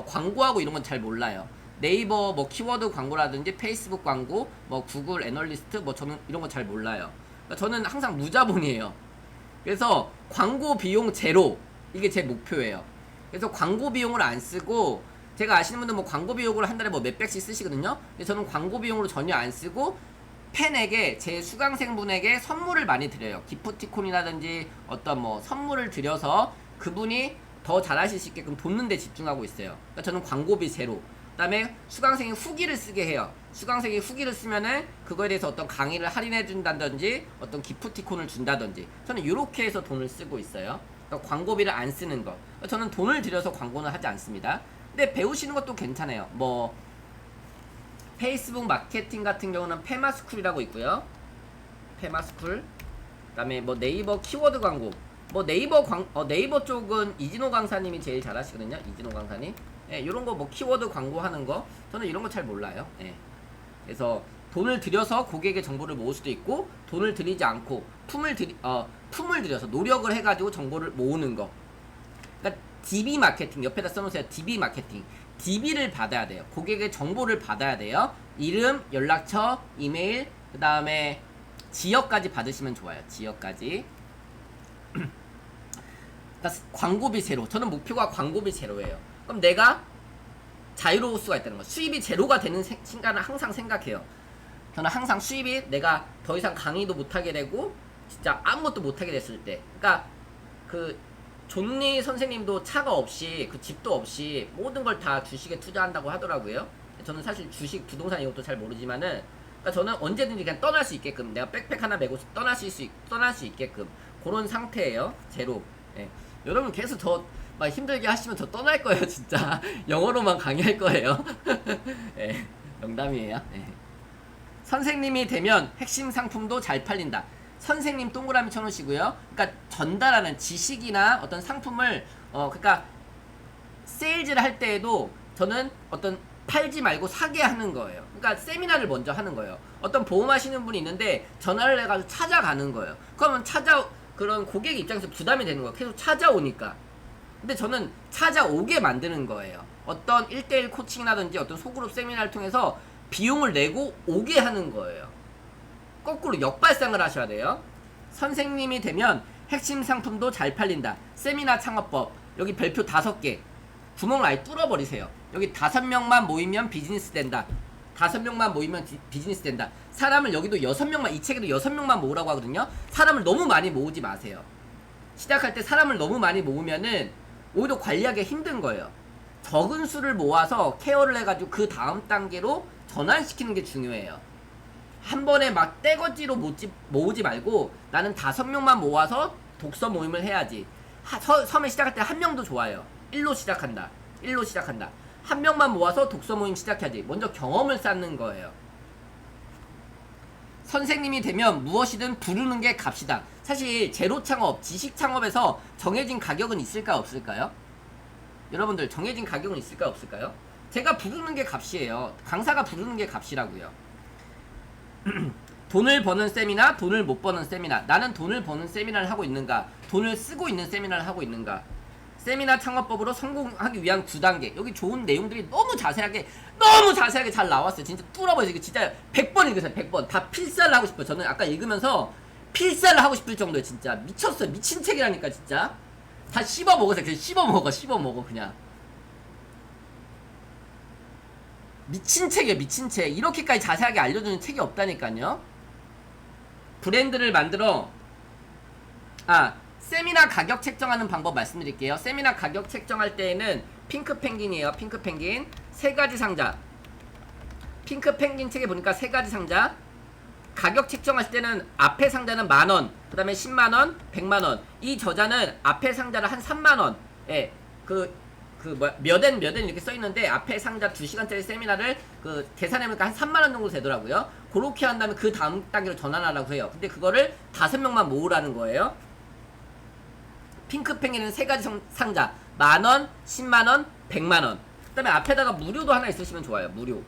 광고하고 이런 건 잘 몰라요. 네이버 뭐 키워드 광고라든지 페이스북 광고, 뭐 구글 애널리스트, 뭐 저는 이런 거 잘 몰라요. 그러니까 저는 항상 무자본이에요. 그래서 광고 비용 제로, 이게 제 목표예요. 그래서 광고 비용을 안 쓰고, 제가 아시는 분들 뭐 광고 비용으로 한 달에 뭐 몇백씩 쓰시거든요. 근데 저는 광고 비용으로 전혀 안 쓰고 팬에게, 제 수강생분에게 선물을 많이 드려요. 기프티콘이라든지 어떤 뭐 선물을 드려서 그분이 더 잘하실 수 있게끔 돕는 데 집중하고 있어요. 그러니까 저는 광고비 제로. 그 다음에 수강생이 후기를 쓰게 해요. 수강생이 후기를 쓰면은 그거에 대해서 어떤 강의를 할인해 준다든지 어떤 기프티콘을 준다든지, 저는 이렇게 해서 돈을 쓰고 있어요. 그러니까 광고비를 안 쓰는 거. 그러니까 저는 돈을 들여서 광고는 하지 않습니다. 근데 배우시는 것도 괜찮아요. 뭐 페이스북 마케팅 같은 경우는 페마스쿨이라고 있고요. 페마스쿨. 그 다음에 뭐 네이버 키워드 광고, 뭐 네이버 쪽은 이진호 강사님이 제일 잘하시거든요. 이진호 강사님. 예, 요런 거 뭐 키워드 광고 하는 거, 저는 이런 거 잘 몰라요. 예. 그래서 돈을 들여서 고객의 정보를 모을 수도 있고, 돈을 들이지 않고 품을 들여서 노력을 해가지고 정보를 모으는 거. 그러니까 DB 마케팅, 옆에다 써놓으세요. DB 마케팅. DB를 받아야 돼요. 고객의 정보를 받아야 돼요. 이름, 연락처, 이메일, 그 다음에 지역까지 받으시면 좋아요. 지역까지. 그러니까 광고비 제로. 저는 목표가 광고비 제로예요. 그럼 내가 자유로울 수가 있다는 거. 수입이 제로가 되는 순간을 항상 생각해요. 저는 항상 수입이, 내가 더 이상 강의도 못하게 되고 진짜 아무것도 못하게 됐을 때, 그러니까 그 존니 선생님도 차가 없이, 그 집도 없이 모든 걸 다 주식에 투자한다고 하더라고요. 저는 사실 주식, 부동산 이것도 잘 모르지만은, 그러니까 저는 언제든지 그냥 떠날 수 있게끔, 내가 백팩 하나 메고 떠날 수 있게끔 그런 상태예요. 제로. 예. 여러분 계속 더 막 힘들게 하시면 저 떠날 거예요. 진짜 영어로만 강의할 거예요. 예, 농담이에요. 예. 선생님이 되면 핵심 상품도 잘 팔린다. 선생님 동그라미 쳐놓으시고요. 그러니까 전달하는 지식이나 어떤 상품을 그러니까 세일즈를 할 때에도 저는 어떤 팔지 말고 사게 하는 거예요. 그러니까 세미나를 먼저 하는 거예요. 어떤 보험하시는 분이 있는데 전화를 해가지고 찾아가는 거예요. 그러면 그런 고객 입장에서 부담이 되는 거예요. 계속 찾아오니까. 근데 저는 찾아오게 만드는 거예요. 어떤 1대1 코칭이라든지 어떤 소그룹 세미나를 통해서 비용을 내고 오게 하는 거예요. 거꾸로 역발상을 하셔야 돼요. 선생님이 되면 핵심 상품도 잘 팔린다. 세미나 창업법. 여기 별표 5개. 구멍을 아예 뚫어버리세요. 여기 5명만 모이면 비즈니스 된다. 5명만 모이면 비즈니스 된다. 사람을 여기도 6명만, 이 책에도 6명만 모으라고 하거든요. 사람을 너무 많이 모으지 마세요. 시작할 때 사람을 너무 많이 모으면은 오히려 관리하기 힘든 거예요. 적은 수를 모아서 케어를 해가지고 그 다음 단계로 전환시키는 게 중요해요. 한 번에 막 떼거지로 모으지 말고 나는 5명만 모아서 독서 모임을 해야지. 처음에 시작할 때 한 명도 좋아요. 1로 시작한다. 1로 시작한다. 한 명만 모아서 독서 모임 시작해야지. 먼저 경험을 쌓는 거예요. 선생님이 되면 무엇이든 부르는 게 값이다. 사실 제로 창업, 지식 창업에서 정해진 가격은 있을까 없을까요? 여러분들 정해진 가격은 있을까 없을까요? 제가 부르는 게 값이에요. 강사가 부르는 게 값이라고요. 돈을 버는 세미나, 돈을 못 버는 세미나. 나는 돈을 버는 세미나를 하고 있는가? 돈을 쓰고 있는 세미나를 하고 있는가? 세미나 창업법으로 성공하기 위한 9단계. 여기 좋은 내용들이 너무 자세하게 잘 나왔어요. 진짜 뚫어버려서 이거 진짜 100번 읽으세요. 100번. 다 필사를 하고 싶어요. 저는 아까 읽으면서 필사를 하고 싶을 정도예요. 진짜 미쳤어요. 미친 책이라니까 진짜. 다 씹어 먹으세요. 그냥 씹어 먹어 그냥. 미친 책이에요. 미친 책. 이렇게까지 자세하게 알려주는 책이 없다니까요. 브랜드를 만들어 세미나 가격 책정하는 방법 말씀드릴게요. 세미나 가격 책정할 때에는 핑크펭귄이에요. 핑크펭귄 3가지 상자. 핑크펭귄 책에 보니까 3가지 상자. 가격 책정하실 때는 앞에 상자는 만원, 그 다음에 10만원, 100만원. 이 저자는 앞에 상자를 한 3만원, 예, 몇 엔 이렇게 써있는데, 앞에 상자 2시간짜리 세미나를 계산해보니까 한 3만원 정도 되더라고요. 그렇게 한 다음에 그 다음 단계로 전환하라고 해요. 근데 그거를 5명만 모으라는 거예요. 핑크펭귄은 3가지 상자. 만원, 10만원, 100만원. 그 다음에 앞에다가 무료도 하나 있으시면 좋아요. 무료.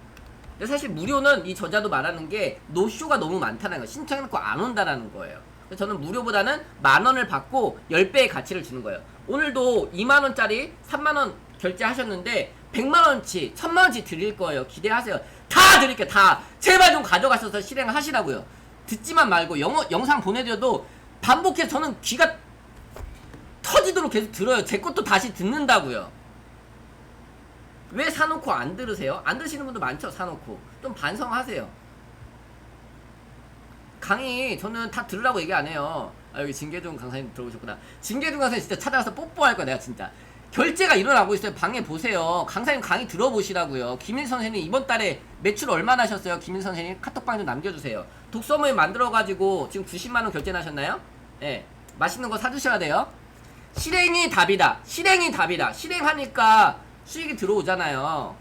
근데 사실 무료는 이 저자도 말하는 게 노쇼가 너무 많다는 거예요. 신청해놓고 안 온다라는 거예요. 그래서 저는 무료보다는 만원을 받고 10배의 가치를 주는 거예요. 오늘도 2만원짜리 3만원 결제하셨는데 100만원치 1000만원치 드릴 거예요. 기대하세요. 다 드릴게요. 다 제발 좀 가져가셔서 실행하시라고요. 듣지만 말고 영상 보내드려도 반복해서 저는 귀가 터지도록 계속 들어요. 제 것도 다시 듣는다고요. 왜 사놓고 안 들으세요? 안 들으시는 분도 많죠. 사놓고 좀 반성하세요. 강의 저는 다 들으라고 얘기 안 해요. 여기 진계중 강사님 들어오셨구나. 진계중 강사님 진짜 찾아가서 뽀뽀할 거야. 내가 진짜 결제가 일어나고 있어요. 방에 보세요. 강사님 강의 들어보시라고요. 김일 선생님 이번 달에 매출 얼마나 하셨어요? 김일 선생님 카톡방에 좀 남겨주세요. 독서 모임 만들어가지고 지금 90만원 결제 나셨나요? 예, 맛있는 거 사주셔야 돼요. 실행이 답이다. 실행이 답이다. 실행하니까 수익이 들어오잖아요.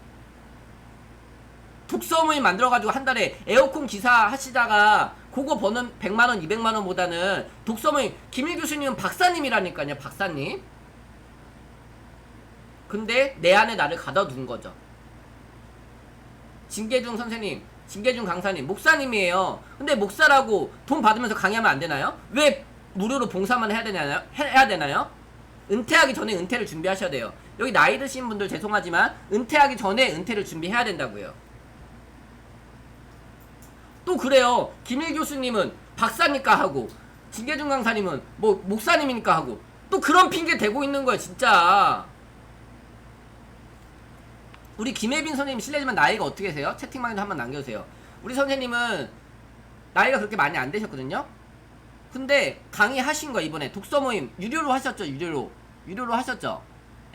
독서 모임 만들어가지고 한 달에 에어컨 기사 하시다가 그거 버는 100만원, 200만원 보다는 독서 모임, 김일 교수님은 박사님이라니까요. 박사님. 근데 내 안에 나를 가둬둔 거죠. 진계중 선생님, 진계중 강사님, 목사님이에요. 근데 목사라고 돈 받으면서 강의하면 안 되나요? 왜 무료로 봉사만 해야 되나요? 은퇴하기 전에 은퇴를 준비하셔야 돼요. 여기 나이 드신 분들 죄송하지만 은퇴하기 전에 은퇴를 준비해야 된다고요. 또 그래요. 김일 교수님은 박사니까 하고 진계중 강사님은 뭐 목사님이니까 하고 또 그런 핑계 대고 있는 거예요. 진짜. 우리 김혜빈 선생님 실례지만 나이가 어떻게 되세요? 채팅방에도 한번 남겨주세요. 우리 선생님은 나이가 그렇게 많이 안 되셨거든요. 근데 강의하신 거 이번에 독서 모임 유료로 하셨죠. 유료로 하셨죠.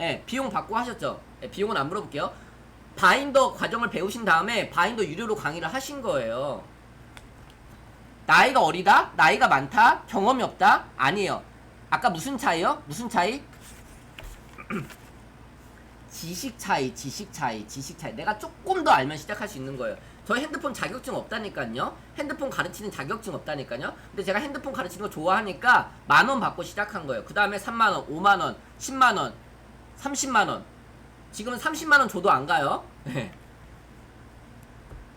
예, 비용 받고 하셨죠. 예, 비용은 안 물어볼게요. 바인더 과정을 배우신 다음에 바인더 유료로 강의를 하신 거예요. 나이가 어리다? 나이가 많다? 경험이 없다? 아니에요. 아까 무슨 차이요? 무슨 차이? 지식 차이. 내가 조금 더 알면 시작할 수 있는 거예요. 저 핸드폰 자격증 없다니까요. 핸드폰 가르치는 자격증 없다니까요. 근데 제가 핸드폰 가르치는 거 좋아하니까 만원 받고 시작한 거예요. 그 다음에 3만원, 5만원, 10만원, 30만원. 지금은 30만원 줘도 안 가요.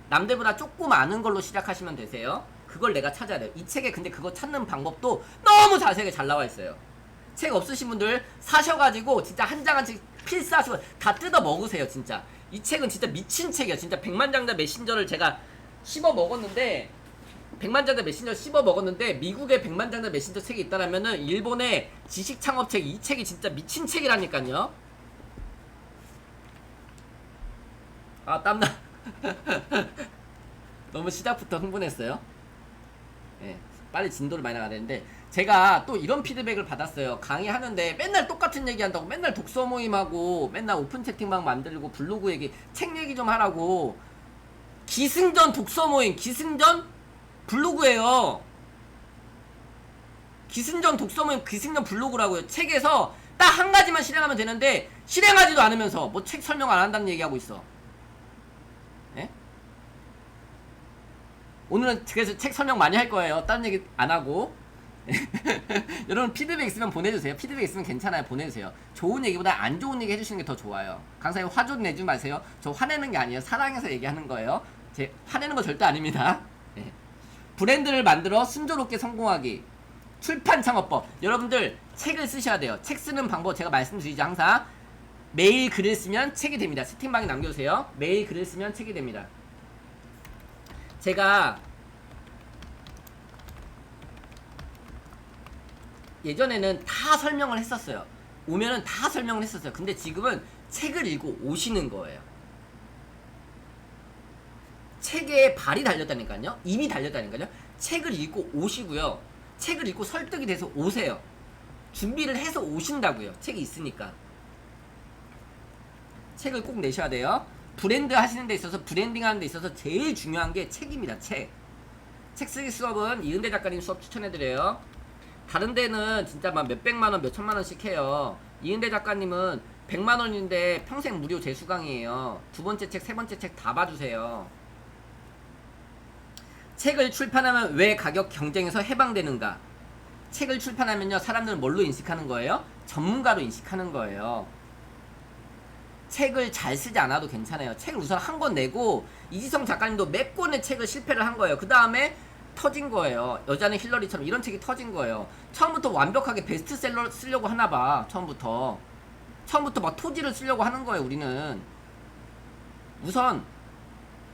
남들보다 조금 아는 걸로 시작하시면 되세요. 그걸 내가 찾아야 돼요. 이 책에 근데 그거 찾는 방법도 너무 자세하게 잘 나와 있어요. 책 없으신 분들 사셔가지고 진짜 한 장 한 책 필사하시고 다 뜯어 먹으세요. 진짜 이 책은 진짜 미친 책이야. 진짜 백만장자 메신저를 제가 씹어 먹었는데, 백만장자 메신저 씹어 먹었는데 미국의 백만장자 메신저 책이 있다라면은 일본의 지식 창업책, 이 책이 진짜 미친 책이라니까요. 아 땀나. 너무 시작부터 흥분했어요. 예, 빨리 진도를 많이 나가야 되는데 제가 또 이런 피드백을 받았어요. 강의하는데 맨날 똑같은 얘기 한다고, 맨날 독서 모임하고 맨날 오픈 채팅방 만들고 블로그 얘기, 책 얘기 좀 하라고. 기승전 독서 모임, 기승전 블로그예요. 기승전 독서 모임, 기승전 블로그라고요. 책에서 딱 한 가지만 실행하면 되는데 실행하지도 않으면서 뭐 책 설명 안 한다는 얘기하고 있어. 예? 오늘은 그래서 책 설명 많이 할 거예요. 다른 얘기 안 하고. 여러분 피드백 있으면 보내주세요. 피드백 있으면 괜찮아요. 보내주세요. 좋은 얘기보다 안 좋은 얘기 해주시는 게 더 좋아요. 강사님 화 좀 내지 마세요. 저 화내는 게 아니에요. 사랑해서 얘기하는 거예요. 제 화내는 거 절대 아닙니다. 네. 브랜드를 만들어 순조롭게 성공하기. 출판 창업법. 여러분들 책을 쓰셔야 돼요. 책 쓰는 방법 제가 말씀드리죠. 항상 매일 글을 쓰면 책이 됩니다. 채팅방에 남겨주세요. 매일 글을 쓰면 책이 됩니다. 제가 예전에는 다 설명을 했었어요. 오면은 다 설명을 했었어요. 근데 지금은 책을 읽고 오시는 거예요. 책에 발이 달렸다니까요. 입이 달렸다니까요. 책을 읽고 오시고요. 책을 읽고 설득이 돼서 오세요. 준비를 해서 오신다고요. 책이 있으니까. 책을 꼭 내셔야 돼요. 브랜드 하시는 데 있어서, 브랜딩 하는 데 있어서 제일 중요한 게 책입니다. 책. 책 쓰기 수업은 이은대 작가님 수업 추천해드려요. 다른 데는 진짜 막 몇백만원, 몇천만원씩 해요. 이은대 작가님은 100만원인데 평생 무료 재수 강의에요. 두 번째 책, 세 번째 책 다 봐주세요. 책을 출판하면 왜 가격 경쟁에서 해방되는가? 책을 출판하면요, 사람들은 뭘로 인식하는 거예요? 전문가로 인식하는 거예요. 책을 잘 쓰지 않아도 괜찮아요. 책을 우선 한 권 내고, 이지성 작가님도 몇 권의 책을 실패를 한 거예요. 그 다음에 터진 거예요. 여자는 힐러리처럼 이런 책이 터진 거예요. 처음부터 완벽하게 베스트셀러 쓰려고 하나 봐. 처음부터 막 토지를 쓰려고 하는 거예요. 우리는 우선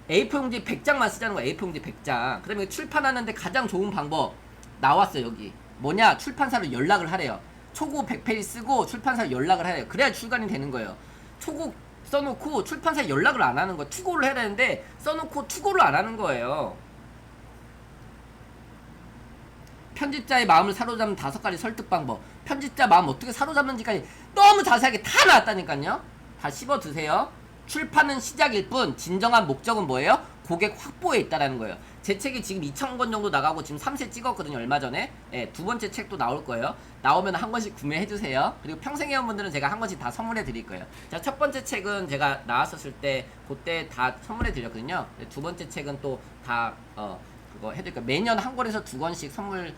A4 용지 100장만 쓰자는 거야. A4 용지 100장. 그 다음에 출판하는데 가장 좋은 방법 나왔어요. 여기 뭐냐, 출판사로 연락을 하래요. 초고 100페이지 쓰고 출판사로 연락을 하래요. 그래야 출간이 되는 거예요. 초고 써놓고 출판사에 연락을 안 하는 거예요. 투고를 해야 되는데 써놓고 투고를 안 하는 거예요. 편집자의 마음을 사로잡는 5가지 설득 방법. 편집자 마음 어떻게 사로잡는지까지 너무 자세하게 다 나왔다니까요. 다 씹어 드세요. 출판은 시작일 뿐 진정한 목적은 뭐예요? 고객 확보에 있다라는 거예요. 제 책이 지금 2,000권 정도 나가고 지금 3세 찍었거든요. 얼마 전에. 예, 두 번째 책도 나올 거예요. 나오면 한 권씩 구매해 주세요. 그리고 평생 회원분들은 제가 한 권씩 다 선물해 드릴 거예요. 자, 첫 번째 책은 제가 나왔었을 때 그때 다 선물해 드렸거든요. 두 번째 책은 또 다 그거 해드릴 거예요. 매년 한 권에서 두 권씩 선물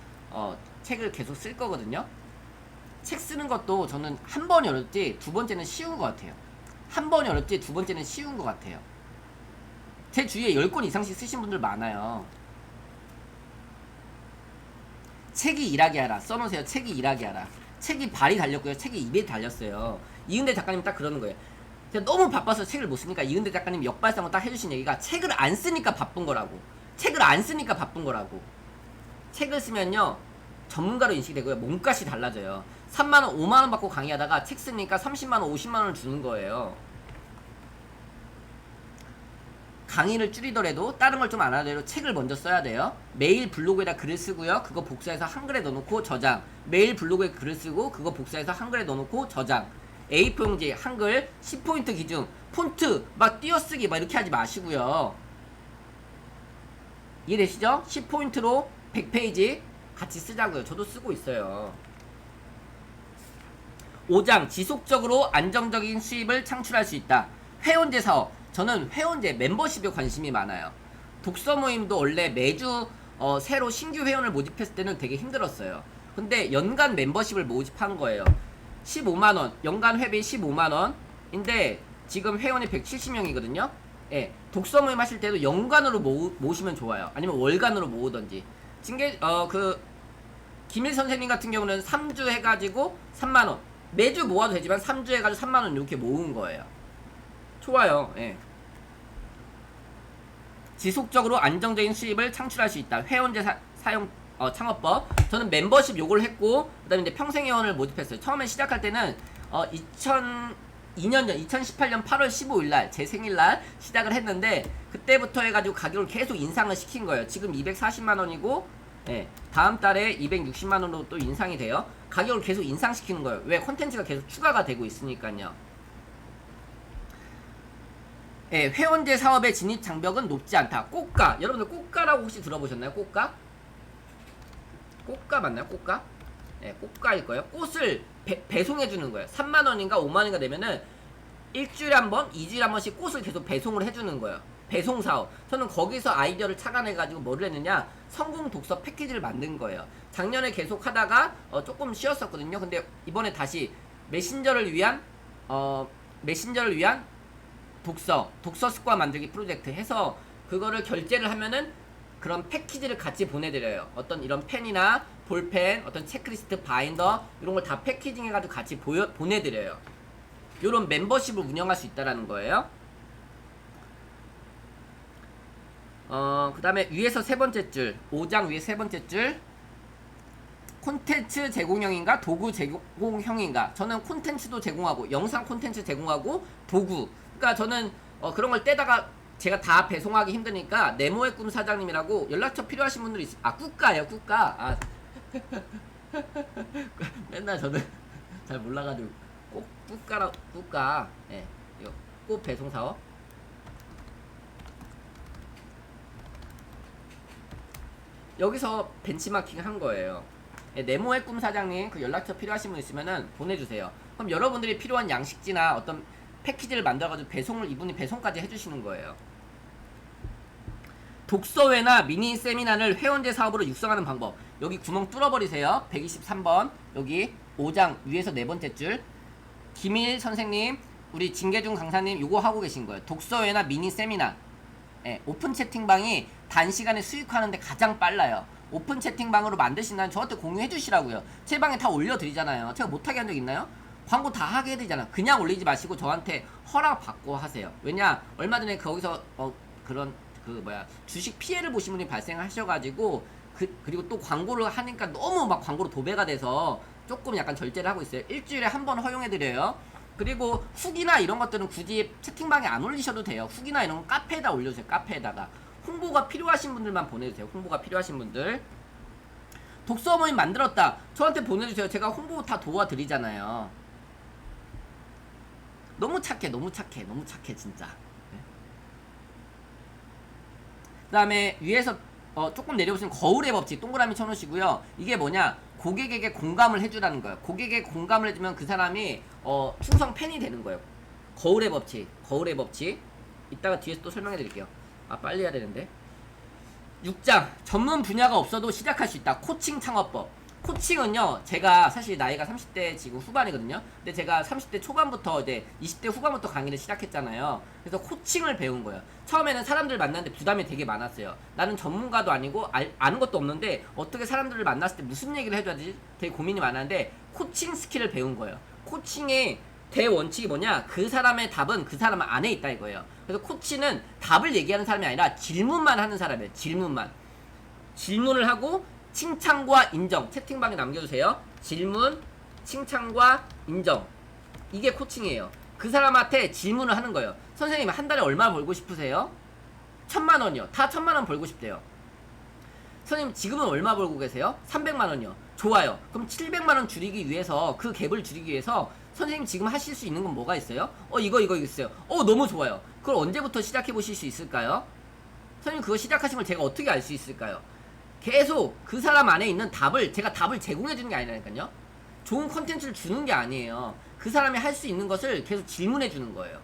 책을 계속 쓸 거거든요. 책 쓰는 것도 저는 한 번이 어렵지 두 번째는 쉬운 것 같아요. 한 번이 어렵지 두 번째는 쉬운 것 같아요. 제 주위에 10권 이상씩 쓰신 분들 많아요. 책이 일하게 하라 써놓으세요. 책이 일하게 하라. 책이 발이 달렸고요. 책이 입에 달렸어요. 이은대 작가님 딱 그러는 거예요. 제가 너무 바빠서 책을 못 쓰니까 이은대 작가님 역발상으로 딱 해주신 얘기가 책을 안 쓰니까 바쁜 거라고. 책을 안 쓰니까 바쁜 거라고. 책을 쓰면요 전문가로 인식되고요. 몸값이 달라져요. 3만원 5만원 받고 강의하다가 책 쓰니까 30만원 50만원을 주는 거예요. 강의를 줄이더라도 다른 걸 좀 안 하더라도 책을 먼저 써야 돼요. 매일 블로그에다 글을 쓰고요. 그거 복사해서 한글에 넣어놓고 저장. 매일 블로그에 글을 쓰고 그거 복사해서 한글에 넣어놓고 저장. A4 용지 한글 10포인트 기준. 폰트 막 띄어쓰기 막 이렇게 하지 마시고요. 이해되시죠? 10포인트로 100페이지 같이 쓰자고요. 저도 쓰고 있어요. 5장 지속적으로 안정적인 수입을 창출할 수 있다. 회원제 사업. 저는 회원제 멤버십에 관심이 많아요. 독서 모임도 원래 매주 새로 신규 회원을 모집했을 때는 되게 힘들었어요. 근데 연간 멤버십을 모집한 거예요. 15만원 연간 회비 15만원인데 지금 회원이 170명이거든요 예, 독서 모임 하실 때도 연간으로 모으시면 좋아요. 아니면 월간으로 모으던지. 김일 선생님 같은 경우는 3주 해가지고 3만원 매주 모아도 되지만 3주 해가지고 3만원 이렇게 모은 거예요. 좋아요. 예. 지속적으로 안정적인 수입을 창출할 수 있다. 회원제 사용 창업법. 저는 멤버십 요걸 했고 그다음에 이제 평생 회원을 모집했어요. 처음에 시작할 때는 2002년 전 2018년 8월 15일 날 제 생일날 시작을 했는데 그때부터 해가지고 가격을 계속 인상을 시킨 거예요. 지금 240만 원이고 예, 다음 달에 260만원으로 또 인상이 돼요. 가격을 계속 인상시키는 거예요. 왜? 콘텐츠가 계속 추가가 되고 있으니까요. 예, 회원제 사업의 진입 장벽은 높지 않다. 꽃가. 여러분들 꽃가라고 혹시 들어보셨나요? 꽃가? 꽃가 맞나요? 꽃가? 예, 꽃가일 거예요. 꽃을 배송해 주는 거예요. 3만원인가 5만원인가 내면은 일주일에 한 번, 2주일에 한 번씩 꽃을 계속 배송을 해주는 거예요. 배송 사업. 저는 거기서 아이디어를 착안해가지고 뭐를 했느냐, 성공 독서 패키지를 만든 거예요. 작년에 계속 하다가 조금 쉬었었거든요. 근데 이번에 다시 메신저를 위한 독서 습관 만들기 프로젝트 해서 그거를 결제를 하면은 그런 패키지를 같이 보내드려요. 어떤 이런 펜이나 볼펜, 어떤 체크리스트, 바인더 이런 걸 다 패키징 해가지고 같이 보내드려요. 요런 멤버십을 운영할 수 있다라는 거예요. 그 다음에 위에서 세 번째 줄, 5장 위에 세 번째 줄, 콘텐츠 제공형인가 도구 제공형인가. 저는 콘텐츠도 제공하고 영상 콘텐츠 제공하고 도구. 그러니까 저는 그런 걸 떼다가 제가 다 배송하기 힘드니까 네모의 꿈 사장님이라고 연락처 필요하신 분들이 꾸까예요. 꾸까. 맨날 저는 잘 몰라가지고 꼭 꾸까. 예, 이거 꽃 배송 사업. 여기서 벤치마킹 한 거예요. 예, 네모의 꿈 사장님 그 연락처 필요하신 분 있으면은 보내주세요. 그럼 여러분들이 필요한 양식지나 어떤 패키지를 만들어가지고 배송을 이분이 배송까지 해주시는 거예요. 독서회나 미니 세미나를 회원제 사업으로 육성하는 방법. 여기 구멍 뚫어버리세요. 123번 여기 5장 위에서 네 번째 줄, 김일 선생님, 우리 진계중 강사님 요거 하고 계신 거예요. 독서회나 미니 세미나. 예, 오픈 채팅방이 단시간에 수익하는데 가장 빨라요. 오픈 채팅방으로 만드신다면 저한테 공유해 주시라고요. 제 방에 다 올려드리잖아요. 제가 못하게 한 적 있나요? 광고 다 하게 해드리잖아. 그냥 올리지 마시고 저한테 허락 받고 하세요. 왜냐, 얼마 전에 거기서 그런 주식 피해를 보신 분이 발생하셔가지고 그리고 또 광고를 하니까 너무 막 광고로 도배가 돼서 조금 약간 절제를 하고 있어요. 일주일에 한 번 허용해드려요. 그리고 후기나 이런 것들은 굳이 채팅방에 안 올리셔도 돼요. 후기나 이런 건 카페에다 올려주세요. 카페에다가 홍보가 필요하신 분들만 보내주세요. 홍보가 필요하신 분들. 독서 모임 만들었다. 저한테 보내주세요. 제가 홍보 다 도와드리잖아요. 너무 착해 진짜. 그 다음에 위에서 조금 내려보시면 거울의 법칙 동그라미 쳐놓으시고요. 이게 뭐냐, 고객에게 공감을 해주라는 거예요. 고객에게 공감을 해주면 그 사람이 충성 팬이 되는 거예요. 거울의 법칙 이따가 뒤에서 또 설명해 드릴게요. 빨리 해야 되는데. 6장 전문 분야가 없어도 시작할 수 있다. 코칭 창업법. 코칭은요, 제가 사실 나이가 30대 지금 후반이거든요. 근데 제가 30대 초반부터 이제 20대 후반부터 강의를 시작했잖아요. 그래서 코칭을 배운 거예요. 처음에는 사람들을 만났는데 부담이 되게 많았어요. 나는 전문가도 아니고 아는 것도 없는데 어떻게 사람들을 만났을 때 무슨 얘기를 해줘야 되지? 되게 고민이 많았는데 코칭 스킬을 배운 거예요. 코칭의 대원칙이 뭐냐, 그 사람의 답은 그 사람 안에 있다 이거예요. 그래서 코치는 답을 얘기하는 사람이 아니라 질문만 하는 사람이에요. 질문을 하고 칭찬과 인정. 채팅방에 남겨주세요. 질문, 칭찬과 인정. 이게 코칭이에요. 그 사람한테 질문을 하는 거예요. 선생님, 한 달에 얼마 벌고 싶으세요? 1000만원이요. 다 1000만원 벌고 싶대요. 선생님, 지금은 얼마 벌고 계세요? 300만원이요. 좋아요. 그럼 700만원 줄이기 위해서, 그 갭을 줄이기 위해서 선생님 지금 하실 수 있는 건 뭐가 있어요? 이거 있어요. 너무 좋아요. 그걸 언제부터 시작해 보실 수 있을까요? 선생님, 그거 시작하신 걸 제가 어떻게 알 수 있을까요? 계속 그 사람 안에 있는 제가 답을 제공해 주는 게 아니라니까요. 좋은 컨텐츠를 주는 게 아니에요. 그 사람이 할 수 있는 것을 계속 질문해 주는 거예요.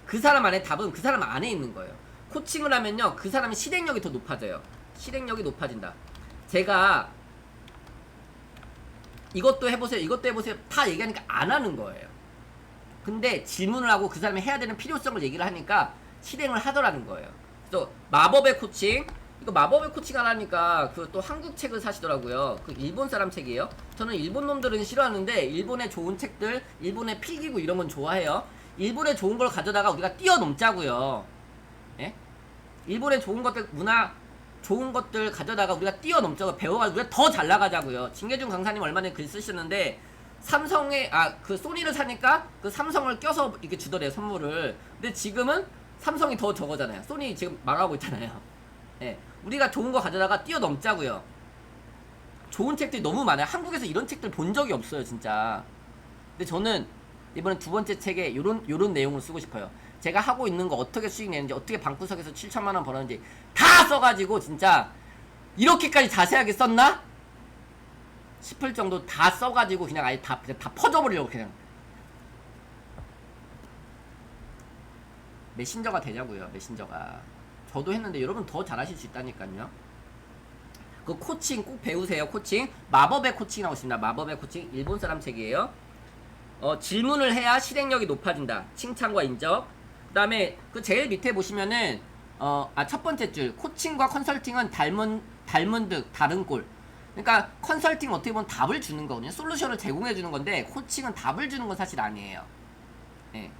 그 사람 안에 답은 그 사람 안에 있는 거예요. 코칭을 하면요, 그 사람의 실행력이 더 높아져요. 실행력이 높아진다. 제가 이것도 해보세요 다 얘기하니까 안 하는 거예요. 근데 질문을 하고 그 사람이 해야 되는 필요성을 얘기를 하니까 실행을 하더라는 거예요. 그래서 마법의 코칭, 이거 마법의 코칭 하라니까 그 또 한국 책을 사시더라고요. 그 일본 사람 책이에요. 저는 일본 놈들은 싫어하는데 일본의 좋은 책들, 일본의 필기구 이런 건 좋아해요. 일본의 좋은 걸 가져다가 우리가 뛰어넘자고요. 예? 일본의 좋은 것들, 문화 좋은 것들 가져다가 우리가 뛰어넘자고 배워가지고 우리가 더 잘 나가자고요. 진계중 강사님 얼마 전에 글 쓰셨는데 삼성의 그 소니를 사니까 그 삼성을 껴서 이렇게 주더래요, 선물을. 근데 지금은 삼성이 더 저거잖아요. 소니 지금 망하고 있잖아요. 예, 우리가 좋은 거 가져다가 뛰어넘자고요. 좋은 책들이 너무 많아요. 한국에서 이런 책들 본 적이 없어요, 진짜. 근데 저는 이번에 두 번째 책에 요런 내용을 쓰고 싶어요. 제가 하고 있는 거 어떻게 수익 내는지, 어떻게 방구석에서 7천만 원 버는지 다 써가지고 진짜 이렇게까지 자세하게 썼나? 싶을 정도 다 써가지고 그냥 아예 다 퍼져버리려고 그냥. 메신저가 되자고요, 메신저가. 저도 했는데 여러분 더 잘하실 수 있다니까요. 그 코칭 꼭 배우세요. 코칭 마법의 코칭이라고 있습니다. 마법의 코칭 일본 사람 책이에요. 질문을 해야 실행력이 높아진다. 칭찬과 인정. 그 다음에 그 제일 밑에 보시면은 첫 번째 줄 코칭과 컨설팅은 닮은 듯 다른 꼴. 그러니까 컨설팅 어떻게 보면 답을 주는 거거든요. 솔루션을 제공해 주는 건데 코칭은 답을 주는 건 사실 아니에요. 네.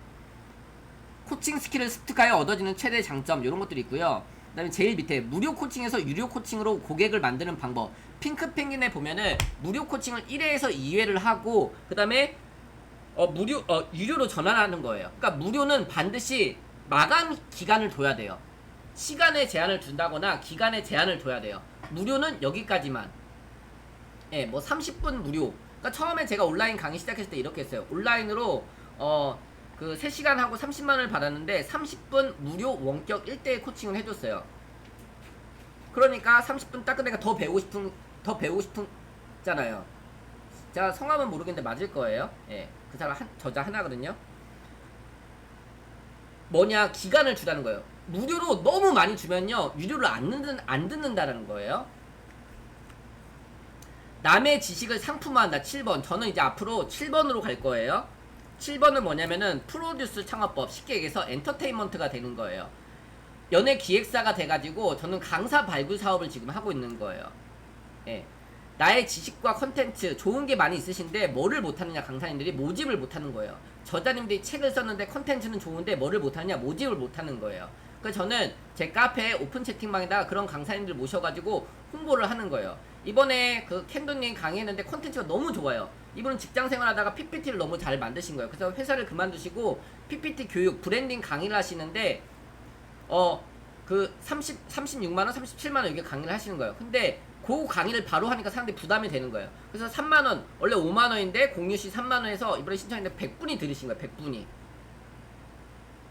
코칭 스킬을 습득하여 얻어지는 최대 장점 이런 것들이 있고요. 그 다음에 제일 밑에 무료 코칭에서 유료 코칭으로 고객을 만드는 방법. 핑크펭귄에 보면은 무료 코칭을 1회에서 2회를 하고 그 다음에 유료로 전환하는 거예요. 그러니까 무료는 반드시 마감 기간을 둬야 돼요. 시간에 제한을 둔다거나 기간에 제한을 둬야 돼요. 무료는 여기까지만. 예, 뭐 30분 무료. 그러니까 처음에 제가 온라인 강의 시작했을 때 이렇게 했어요. 온라인으로 그 3시간 하고 30만원을 받았는데 30분 무료 원격 1대1 코칭을 해줬어요. 그러니까 30분 딱 끝내니까 더 배우고 싶잖아요. 제가 성함은 모르겠는데 맞을 거예요. 예, 그 사람 저자 하나거든요. 뭐냐, 기간을 주라는 거예요. 무료로 너무 많이 주면요 유료를 안 듣는다라는 거예요. 남의 지식을 상품화한다. 7번. 저는 이제 앞으로 7번으로 갈 거예요. 7번은 뭐냐면은 프로듀스 창업법, 쉽게 얘기해서 엔터테인먼트가 되는 거예요. 연예 기획사가 돼가지고 저는 강사 발굴 사업을 지금 하고 있는 거예요. 예. 나의 지식과 컨텐츠 좋은 게 많이 있으신데 뭐를 못하느냐, 강사님들이 모집을 못하는 거예요. 저자님들이 책을 썼는데 컨텐츠는 좋은데 뭐를 못하느냐, 모집을 못하는 거예요. 그래서 저는 제 카페 오픈 채팅방에다가 그런 강사님들 모셔가지고 홍보를 하는 거예요. 이번에 그 캔도님 강의했는데 컨텐츠가 너무 좋아요. 이분은 직장생활 하다가 PPT를 너무 잘 만드신 거예요. 그래서 회사를 그만두시고 PPT 교육, 브랜딩 강의를 하시는데 그 36만원, 37만원 이렇게 강의를 하시는 거예요. 근데 그 강의를 바로 하니까 사람들이 부담이 되는 거예요. 그래서 3만원, 원래 5만원인데 공유시 3만원에서 이번에 신청했는데 100분이 들으신 거예요. 100분이.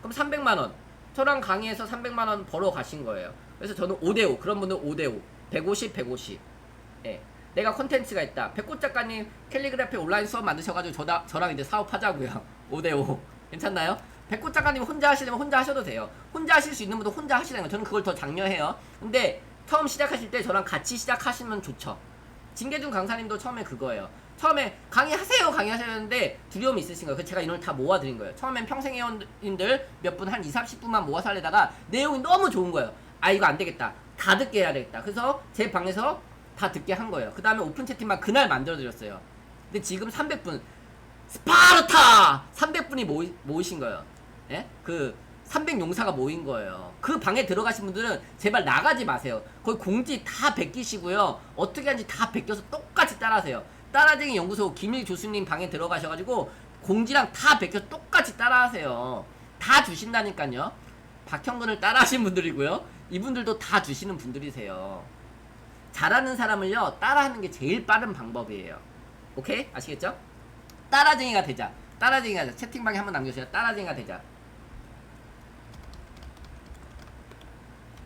그럼 300만원. 저랑 강의해서 300만원 벌어 가신 거예요. 그래서 저는 5대5. 그런 분들 5대5. 150, 150. 예. 내가 컨텐츠가 있다. 백꽃 작가님 캘리그라피 온라인 수업 만드셔가지고 저랑 이제 사업하자고요. 5대5. 괜찮나요? 백꽃 작가님 혼자 하시려면 혼자 하셔도 돼요. 혼자 하실 수 있는 분도 혼자 하시라는 거예요. 저는 그걸 더 장려해요. 근데 처음 시작하실 때 저랑 같이 시작하시면 좋죠. 진계준 강사님도 처음에 그거예요. 처음에 강의하셨는데 두려움이 있으신 거예요. 그래서 제가 이걸 다 모아드린 거예요. 처음엔 평생회원님들 몇 분 한 20, 30분만 모아서 하려다가 내용이 너무 좋은 거예요. 아, 이거 안 되겠다. 다 듣게 해야 되겠다. 그래서 제 방에서 다 듣게 한 거예요. 그 다음에 오픈 채팅방 그날 만들어드렸어요. 근데 지금 300분 스파르타 300분이 모이신 거예요. 예? 그 300용사가 모인 거예요. 그 방에 들어가신 분들은 제발 나가지 마세요. 거기 공지 다 베끼시고요. 어떻게 하는지 다 베껴서 똑같이 따라하세요. 따라쟁이 연구소 김일 교수님 방에 들어가셔가지고 공지랑 다 베껴서 똑같이 따라하세요. 다 주신다니까요. 박형근을 따라하신 분들이고요. 이분들도 다 주시는 분들이세요. 잘하는 사람을요 따라하는 게 제일 빠른 방법이에요. 오케이? 아시겠죠? 따라쟁이가 되자. 따라쟁이가 되자. 채팅방에 한번 남겨주세요. 따라쟁이가 되자.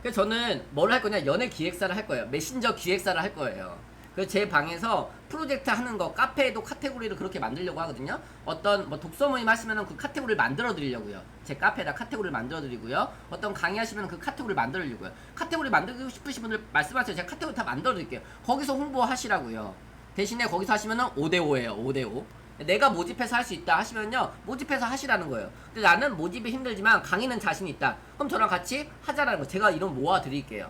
그래서 저는 뭘 할 거냐, 연예 기획사를 할 거예요. 메신저 기획사를 할 거예요. 그래서 제 방에서 프로젝트 하는 거, 카페에도 카테고리를 그렇게 만들려고 하거든요. 어떤 뭐 독서 모임 하시면은 그 카테고리를 만들어 드리려고요. 제 카페에다 카테고리를 만들어 드리고요. 어떤 강의 하시면 그 카테고리를 만들어 드리고요. 카테고리 만들고 싶으신 분들 말씀하세요. 제가 카테고리 다 만들어 드릴게요. 거기서 홍보하시라고요. 대신에 거기서 하시면은 5대5예요. 5대5. 내가 모집해서 할 수 있다 하시면요 모집해서 하시라는 거예요. 근데 나는 모집이 힘들지만 강의는 자신 있다. 그럼 저랑 같이 하자라는 거. 제가 이런 모아 드릴게요.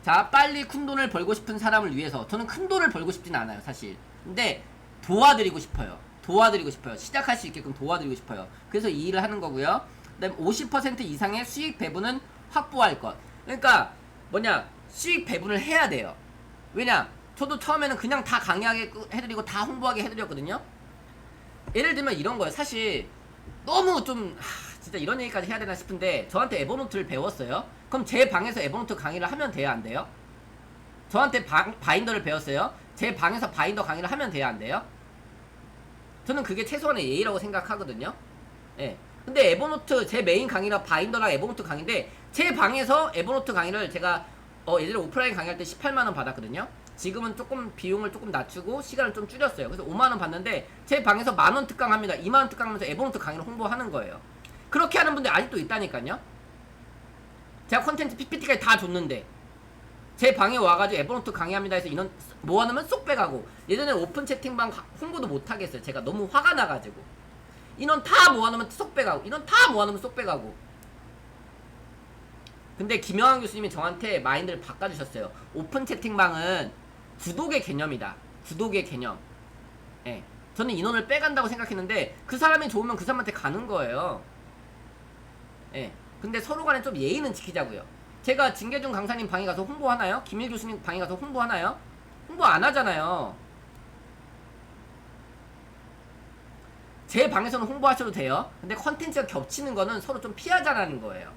자, 빨리 큰 돈을 벌고 싶은 사람을 위해서. 저는 큰 돈을 벌고 싶진 않아요 사실. 근데 도와드리고 싶어요. 시작할 수 있게끔 도와드리고 싶어요. 그래서 이 일을 하는 거고요. 그 다음에 50% 이상의 수익 배분은 확보할 것. 그러니까 뭐냐, 수익 배분을 해야 돼요. 왜냐, 저도 처음에는 그냥 다 강의하게 해드리고 다 홍보하게 해드렸거든요. 예를 들면 이런 거예요. 사실 너무 좀 진짜 이런 얘기까지 해야 되나 싶은데 저한테 에버노트를 배웠어요. 그럼 제 방에서 에버노트 강의를 하면 돼요, 안 돼요? 저한테 바인더를 배웠어요. 제 방에서 바인더 강의를 하면 돼야 안 돼요? 저는 그게 최소한의 예의라고 생각하거든요. 예. 근데 에버노트 제 메인 강의랑 바인더랑 에버노트 강의인데 제 방에서 에버노트 강의를 제가 예전에 오프라인 강의할 때 18만원 받았거든요. 지금은 조금 비용을 조금 낮추고 시간을 좀 줄였어요. 그래서 5만원 받는데 제 방에서 만원 특강합니다. 2만원 특강하면서 에버노트 강의를 홍보하는 거예요. 그렇게 하는 분들 아직도 있다니까요. 제가 컨텐츠 PPT까지 다 줬는데 제 방에 와가지고 에버노트 강의합니다 해서 인원 모아놓으면 쏙 빼가고, 예전에 오픈 채팅방 홍보도 못하겠어요. 제가 너무 화가 나가지고 인원 다 모아놓으면 쏙 빼가고, 인원 다 모아놓으면 쏙 빼가고. 근데 김영환 교수님이 저한테 마인드를 바꿔주셨어요. 오픈 채팅방은 구독의 개념이다. 구독의 개념. 예. 저는 인원을 빼간다고 생각했는데 그 사람이 좋으면 그 사람한테 가는 거예요. 예. 근데 서로 간에 좀 예의는 지키자고요. 제가 진계중 강사님 방에 가서 홍보하나요? 김일 교수님 방에 가서 홍보하나요? 홍보 안 하잖아요. 제 방에서는 홍보하셔도 돼요. 근데 컨텐츠가 겹치는 거는 서로 좀 피하자라는 거예요.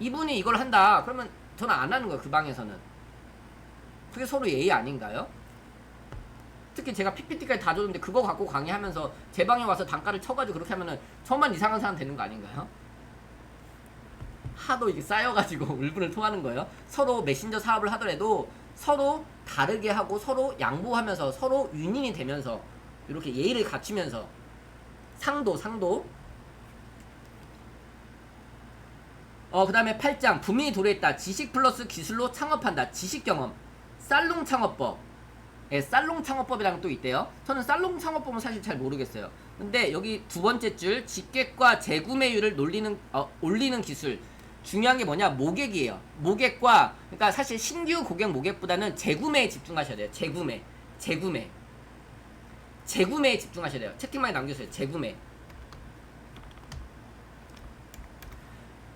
이분이 이걸 한다 그러면 저는 안 하는 거예요. 그 방에서는. 그게 서로 예의 아닌가요? 특히 제가 PPT까지 다 줬는데 그거 갖고 강의하면서 제 방에 와서 단가를 쳐가지고 그렇게 하면은 저만 이상한 사람 되는 거 아닌가요? 하도 이게 쌓여가지고 울분을 토하는 거예요. 서로 메신저 사업을 하더라도 서로 다르게 하고 서로 양보하면서 서로 윈윈이 되면서 이렇게 예의를 갖추면서 상도 그 다음에 8장 부민이 도래했다. 지식 플러스 기술로 창업한다. 지식경험 살롱 창업법. 예, 살롱 창업법이라는 또 있대요. 저는 살롱 창업법은 사실 잘 모르겠어요. 근데 여기 두 번째 줄 직객과 재구매율을 올리는 기술. 중요한 게 뭐냐? 모객이에요. 모객과, 그러니까 사실 신규 고객 모객보다는 재구매에 집중하셔야 돼요. 재구매에 집중하셔야 돼요. 채팅방에 남겨주세요. 재구매.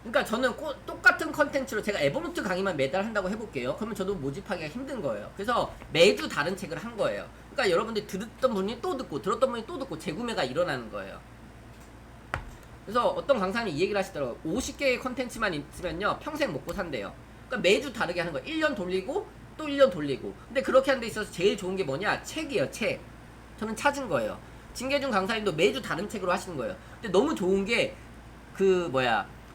그러니까 저는 똑같은 컨텐츠로 제가 에버노트 강의만 매달 한다고 해볼게요. 그러면 저도 모집하기가 힘든 거예요. 그래서 매주 다른 책을 한 거예요. 그러니까 여러분들이 들었던 분이 또 듣고 들었던 분이 또 듣고 재구매가 일어나는 거예요. 그래서 어떤 강사님이 이 얘기를 하시더라고요. 50개의 컨텐츠만 있으면요 평생 먹고 산대요. 그러니까 매주 다르게 하는 거예요. 1년 돌리고 또 1년 돌리고. 근데 그렇게 하는 데 있어서 제일 좋은 게 뭐냐? 책이에요. 책. 저는 찾은 거예요. 진계중 강사님도 매주 다른 책으로 하시는 거예요. 근데 너무 좋은 게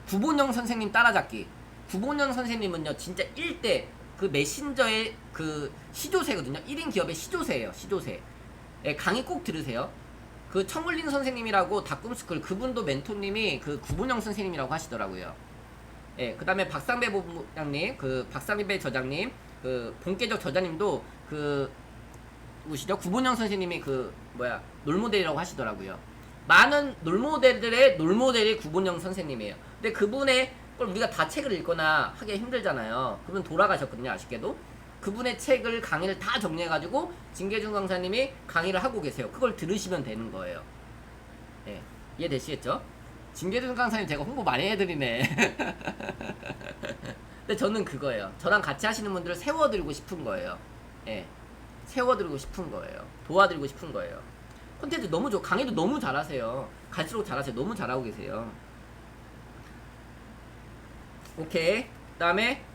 구본영 선생님 따라잡기. 구본영 선생님은요 진짜 1대 그 메신저의 그 시조세거든요. 1인 기업의 시조세예요. 시조세. 예, 강의 꼭 들으세요. 그 청울린 선생님이라고 닭꿈스쿨 그분도 멘토님이 그 구본영 선생님이라고 하시더라고요. 예, 그 다음에 박상배 본부장님, 그 박상배 저장님, 그 본계적 저자님도 누구시죠? 구본영 선생님이 롤모델이라고 하시더라고요. 많은 롤모델들의 롤모델이 구본영 선생님이에요. 근데 그분의 걸 우리가 다 책을 읽거나 하기 힘들잖아요. 그분 돌아가셨거든요. 아쉽게도. 그분의 책을 강의를 다 정리해가지고 진계중 강사님이 강의를 하고 계세요. 그걸 들으시면 되는 거예요. 예, 이해되시겠죠? 진계중 강사님 제가 홍보 많이 해드리네. 근데 저는 그거예요. 저랑 같이 하시는 분들을 세워드리고 싶은 거예요. 예, 세워드리고 싶은 거예요. 도와드리고 싶은 거예요. 콘텐츠 너무 좋아. 강의도 너무 잘하세요. 갈수록 잘하세요. 너무 잘하고 계세요. 오케이. 그 다음에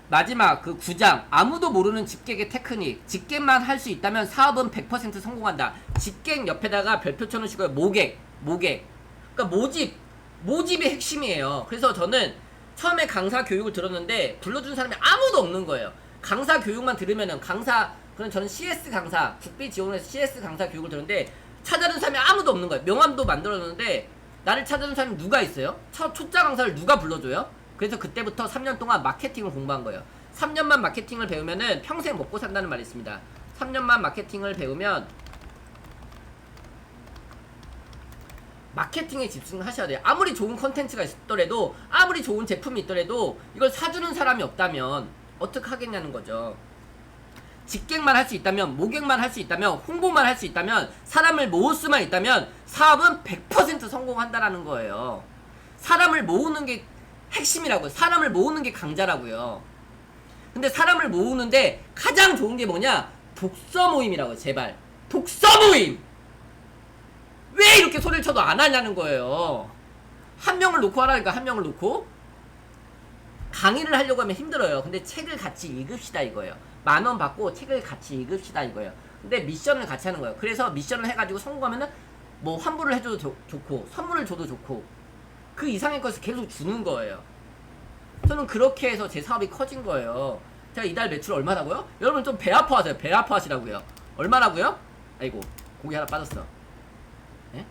마지막 그 9장 아무도 모르는 집객의 테크닉. 집객만 할 수 있다면 사업은 100% 성공한다. 집객 옆에다가 별표 쳐놓으시고요. 모객. 그러니까 모집이 핵심이에요. 그래서 저는 처음에 강사 교육을 들었는데 불러준 사람이 아무도 없는 거예요. 강사 교육만 들으면은 그럼 저는 CS 강사, 국비 지원해서 CS 강사 교육을 들었는데 찾아준 사람이 아무도 없는 거예요. 명함도 만들어줬는데 나를 찾아준 사람이 누가 있어요? 초짜 강사를 누가 불러줘요? 그래서 그때부터 3년 동안 마케팅을 공부한 거예요. 3년만 마케팅을 배우면은 평생 먹고 산다는 말이 있습니다. 3년만 마케팅을 배우면 마케팅에 집중을 하셔야 돼요. 아무리 좋은 컨텐츠가 있더라도, 아무리 좋은 제품이 있더라도 이걸 사주는 사람이 없다면 어떻게 하겠냐는 거죠. 직객만 할 수 있다면, 모객만 할 수 있다면, 홍보만 할 수 있다면, 사람을 모을 수만 있다면 사업은 100% 성공한다라는 거예요. 사람을 모으는 게 핵심이라고요. 사람을 모으는 게 강자라고요. 근데 사람을 모으는데 가장 좋은 게 뭐냐? 독서 모임이라고요. 제발 독서 모임! 왜 이렇게 소리를 쳐도 안 하냐는 거예요. 한 명을 놓고 하라니까. 한 명을 놓고 강의를 하려고 하면 힘들어요. 근데 책을 같이 읽읍시다 이거예요. 10,000원 받고 책을 같이 읽읍시다 이거예요. 근데 미션을 같이 하는 거예요. 그래서 미션을 해가지고 성공하면은 뭐 환불을 해줘도 좋고 선물을 줘도 좋고 그 이상의 것을 계속 주는 거예요. 저는 그렇게 해서 제 사업이 커진 거예요. 제가 이달 매출 얼마라고요? 여러분 좀 배 아파하세요. 배 아파하시라고요. 얼마라고요? 아이고 고기 하나 빠졌어. 예?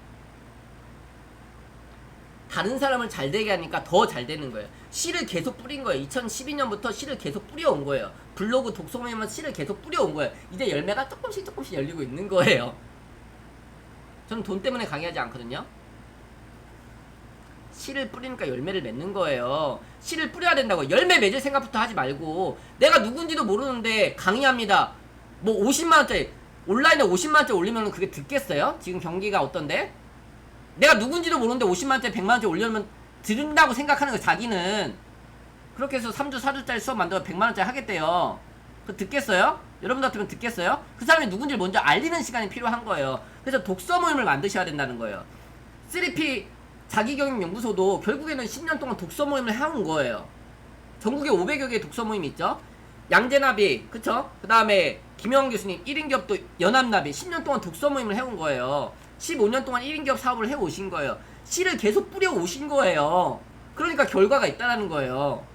다른 사람을 잘 되게 하니까 더 잘 되는 거예요. 씨를 계속 뿌린 거예요. 2012년부터 씨를 계속 뿌려온 거예요. 블로그 독서 모임은 씨를 계속 뿌려온 거예요. 이제 열매가 조금씩 열리고 있는 거예요. 저는 돈 때문에 강의하지 않거든요. 씨를 뿌리니까 열매를 맺는 거예요. 씨를 뿌려야 된다고. 열매 맺을 생각부터 하지 말고 내가 누군지도 모르는데 강의합니다. 뭐 50만원짜리 온라인에 50만원짜리 올리면 그게 듣겠어요? 지금 경기가 어떤데? 내가 누군지도 모르는데 50만원짜리 100만원짜리 올리면 들은다고 생각하는 거예요. 자기는 그렇게 해서 3주 4주짜리 수업 만들어 100만원짜리 하겠대요. 그 듣겠어요? 여러분 같으면 듣겠어요? 그 사람이 누군지 먼저 알리는 시간이 필요한 거예요. 그래서 독서 모임을 만드셔야 된다는 거예요. 3P 자기경영연구소도 결국에는 10년 동안 독서 모임을 해온 거예요. 전국에 500여 개의 독서 모임이 있죠. 양재나비, 그쵸? 그 다음에 김영환 교수님 1인 기업도 연합나비 10년 동안 독서 모임을 해온 거예요. 15년 동안 1인 기업 사업을 해오신 거예요. 씨를 계속 뿌려오신 거예요. 그러니까 결과가 있다라는 거예요.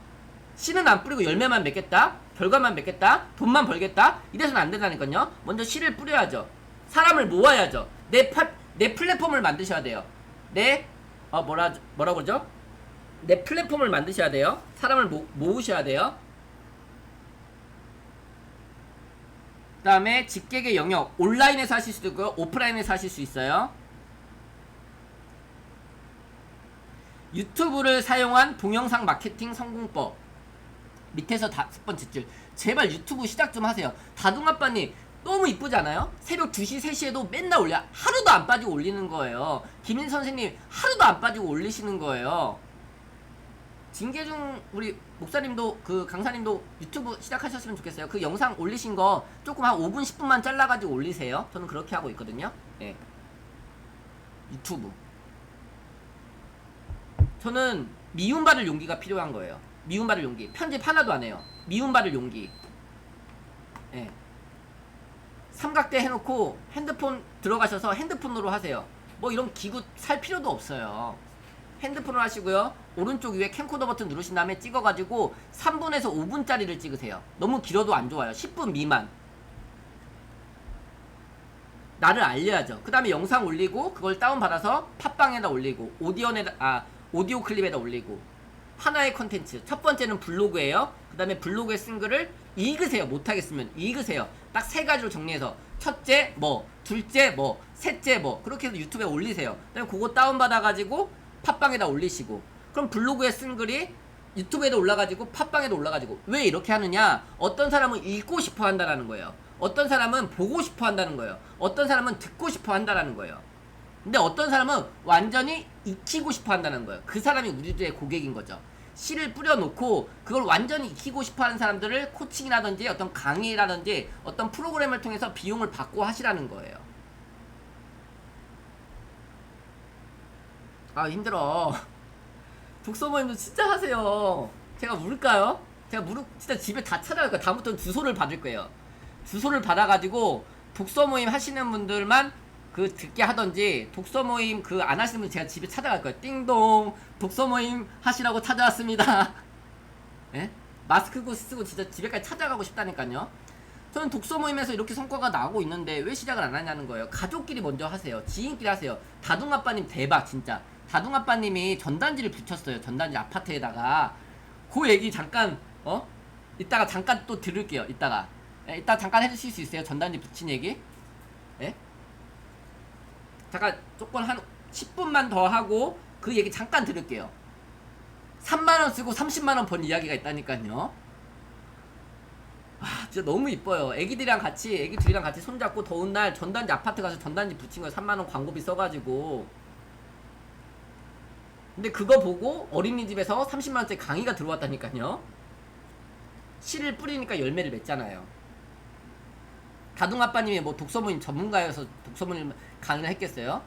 씨는 안 뿌리고 열매만 맺겠다? 결과만 맺겠다? 돈만 벌겠다? 이래서는 안 된다니까요. 먼저 씨를 뿌려야죠. 사람을 모아야죠. 내 플랫폼을 만드셔야 돼요. 뭐라고 그러죠? 내 플랫폼을 만드셔야 돼요. 사람을 모으셔야 돼요. 그 다음에 직객의 영역 온라인에서 하실 수도 있고요. 오프라인에서 하실 수 있어요. 유튜브를 사용한 동영상 마케팅 성공법 밑에서 5번째 줄. 제발 유튜브 시작 좀 하세요. 다둥아빠님 너무 이쁘지 않아요? 새벽 2시 3시에도 맨날 올려. 하루도 안 빠지고 올리는 거예요. 김인 선생님 하루도 안 빠지고 올리시는 거예요. 진계중 우리 목사님도 그 강사님도 유튜브 시작하셨으면 좋겠어요. 그 영상 올리신 거 조금 한 5분 10분만 잘라가지고 올리세요. 저는 그렇게 하고 있거든요. 예. 유튜브 저는 미움받을 용기가 필요한 거예요. 미움받을 용기. 편집 하나도 안 해요. 미움받을 용기. 예. 삼각대 해놓고 핸드폰 들어가셔서 핸드폰으로 하세요. 뭐 이런 기구 살 필요도 없어요. 핸드폰으로 하시고요. 오른쪽 위에 캠코더 버튼 누르신 다음에 찍어가지고 3분에서 5분짜리를 찍으세요. 너무 길어도 안 좋아요. 10분 미만. 나를 알려야죠. 그 다음에 영상 올리고 그걸 다운받아서 팟빵에다 올리고 오디오 클립에다 올리고 하나의 컨텐츠. 첫 번째는 블로그예요. 그 다음에 블로그에 쓴 글을 읽으세요. 못하겠으면 읽으세요. 딱 3가지로 정리해서 첫째 뭐, 둘째 뭐, 셋째 뭐 그렇게 해서 유튜브에 올리세요. 그 다음에 그거 다운받아가지고 팟빵에다 올리시고 그럼 블로그에 쓴 글이 유튜브에도 올라가지고 팟빵에도 올라가지고 왜 이렇게 하느냐? 어떤 사람은 읽고 싶어 한다는 거예요. 어떤 사람은 보고 싶어 한다는 거예요. 어떤 사람은 듣고 싶어 한다는 거예요. 근데 어떤 사람은 완전히 익히고 싶어 한다는 거예요. 그 사람이 우리들의 고객인 거죠. 씨를 뿌려놓고 그걸 완전히 익히고 싶어 하는 사람들을 코칭이라든지 어떤 강의라든지 어떤 프로그램을 통해서 비용을 받고 하시라는 거예요. 아 힘들어. 독서 모임도 진짜 하세요. 제가 물을까요? 제가 진짜 집에 다 찾아갈 거예요. 다음부터는 주소를 받을 거예요. 주소를 받아가지고 독서 모임 하시는 분들만 그 듣게 하던지 독서 모임 그 안 하시는 분 제가 집에 찾아갈 거예요. 띵동 독서 모임 하시라고 찾아왔습니다. 예? 마스크 쓰고 진짜 집에까지 찾아가고 싶다니까요. 저는 독서 모임에서 이렇게 성과가 나오고 있는데 왜 시작을 안 하냐는 거예요. 가족끼리 먼저 하세요. 지인끼리 하세요. 다둥아빠님 대박 진짜. 다둥아빠님이 전단지를 붙였어요. 전단지 아파트에다가. 그 얘기 잠깐 이따가 잠깐 또 들을게요. 이따가 이따 잠깐 해주실 수 있어요? 전단지 붙인 얘기? 예? 잠깐 조금 한 10분만 더 하고 그 얘기 잠깐 들을게요. 3만원 쓰고 30만원 번 이야기가 있다니까요. 아 진짜 너무 이뻐요. 애기 둘이랑 같이 손잡고 더운 날 전단지 아파트 가서 전단지 붙인 거예요. 3만원 광고비 써가지고. 근데 그거 보고 어린이집에서 30만원짜리 강의가 들어왔다니까요. 씨를 뿌리니까 열매를 맺잖아요. 다둥아빠님이 뭐 독서모임 전문가여서 독서모임 강의를 했겠어요?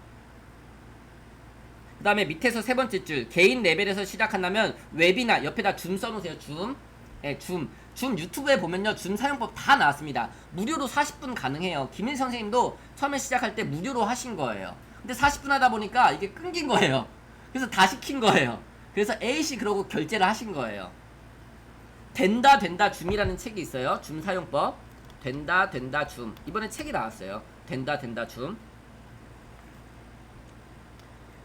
그 다음에 밑에서 세 번째 줄 개인 레벨에서 시작한다면 웹이나 옆에다 줌 써놓으세요. 줌. 예, 줌 유튜브에 보면요 줌 사용법 다 나왔습니다. 무료로 40분 가능해요. 김일 선생님도 처음에 시작할 때 무료로 하신 거예요. 근데 40분 하다 보니까 이게 끊긴 거예요. 그래서 다 시킨 거예요. 그래서 A씨 그러고 결제를 하신 거예요. 된다 줌이라는 책이 있어요. 줌 사용법. 된다 줌. 이번에 책이 나왔어요. 된다 줌.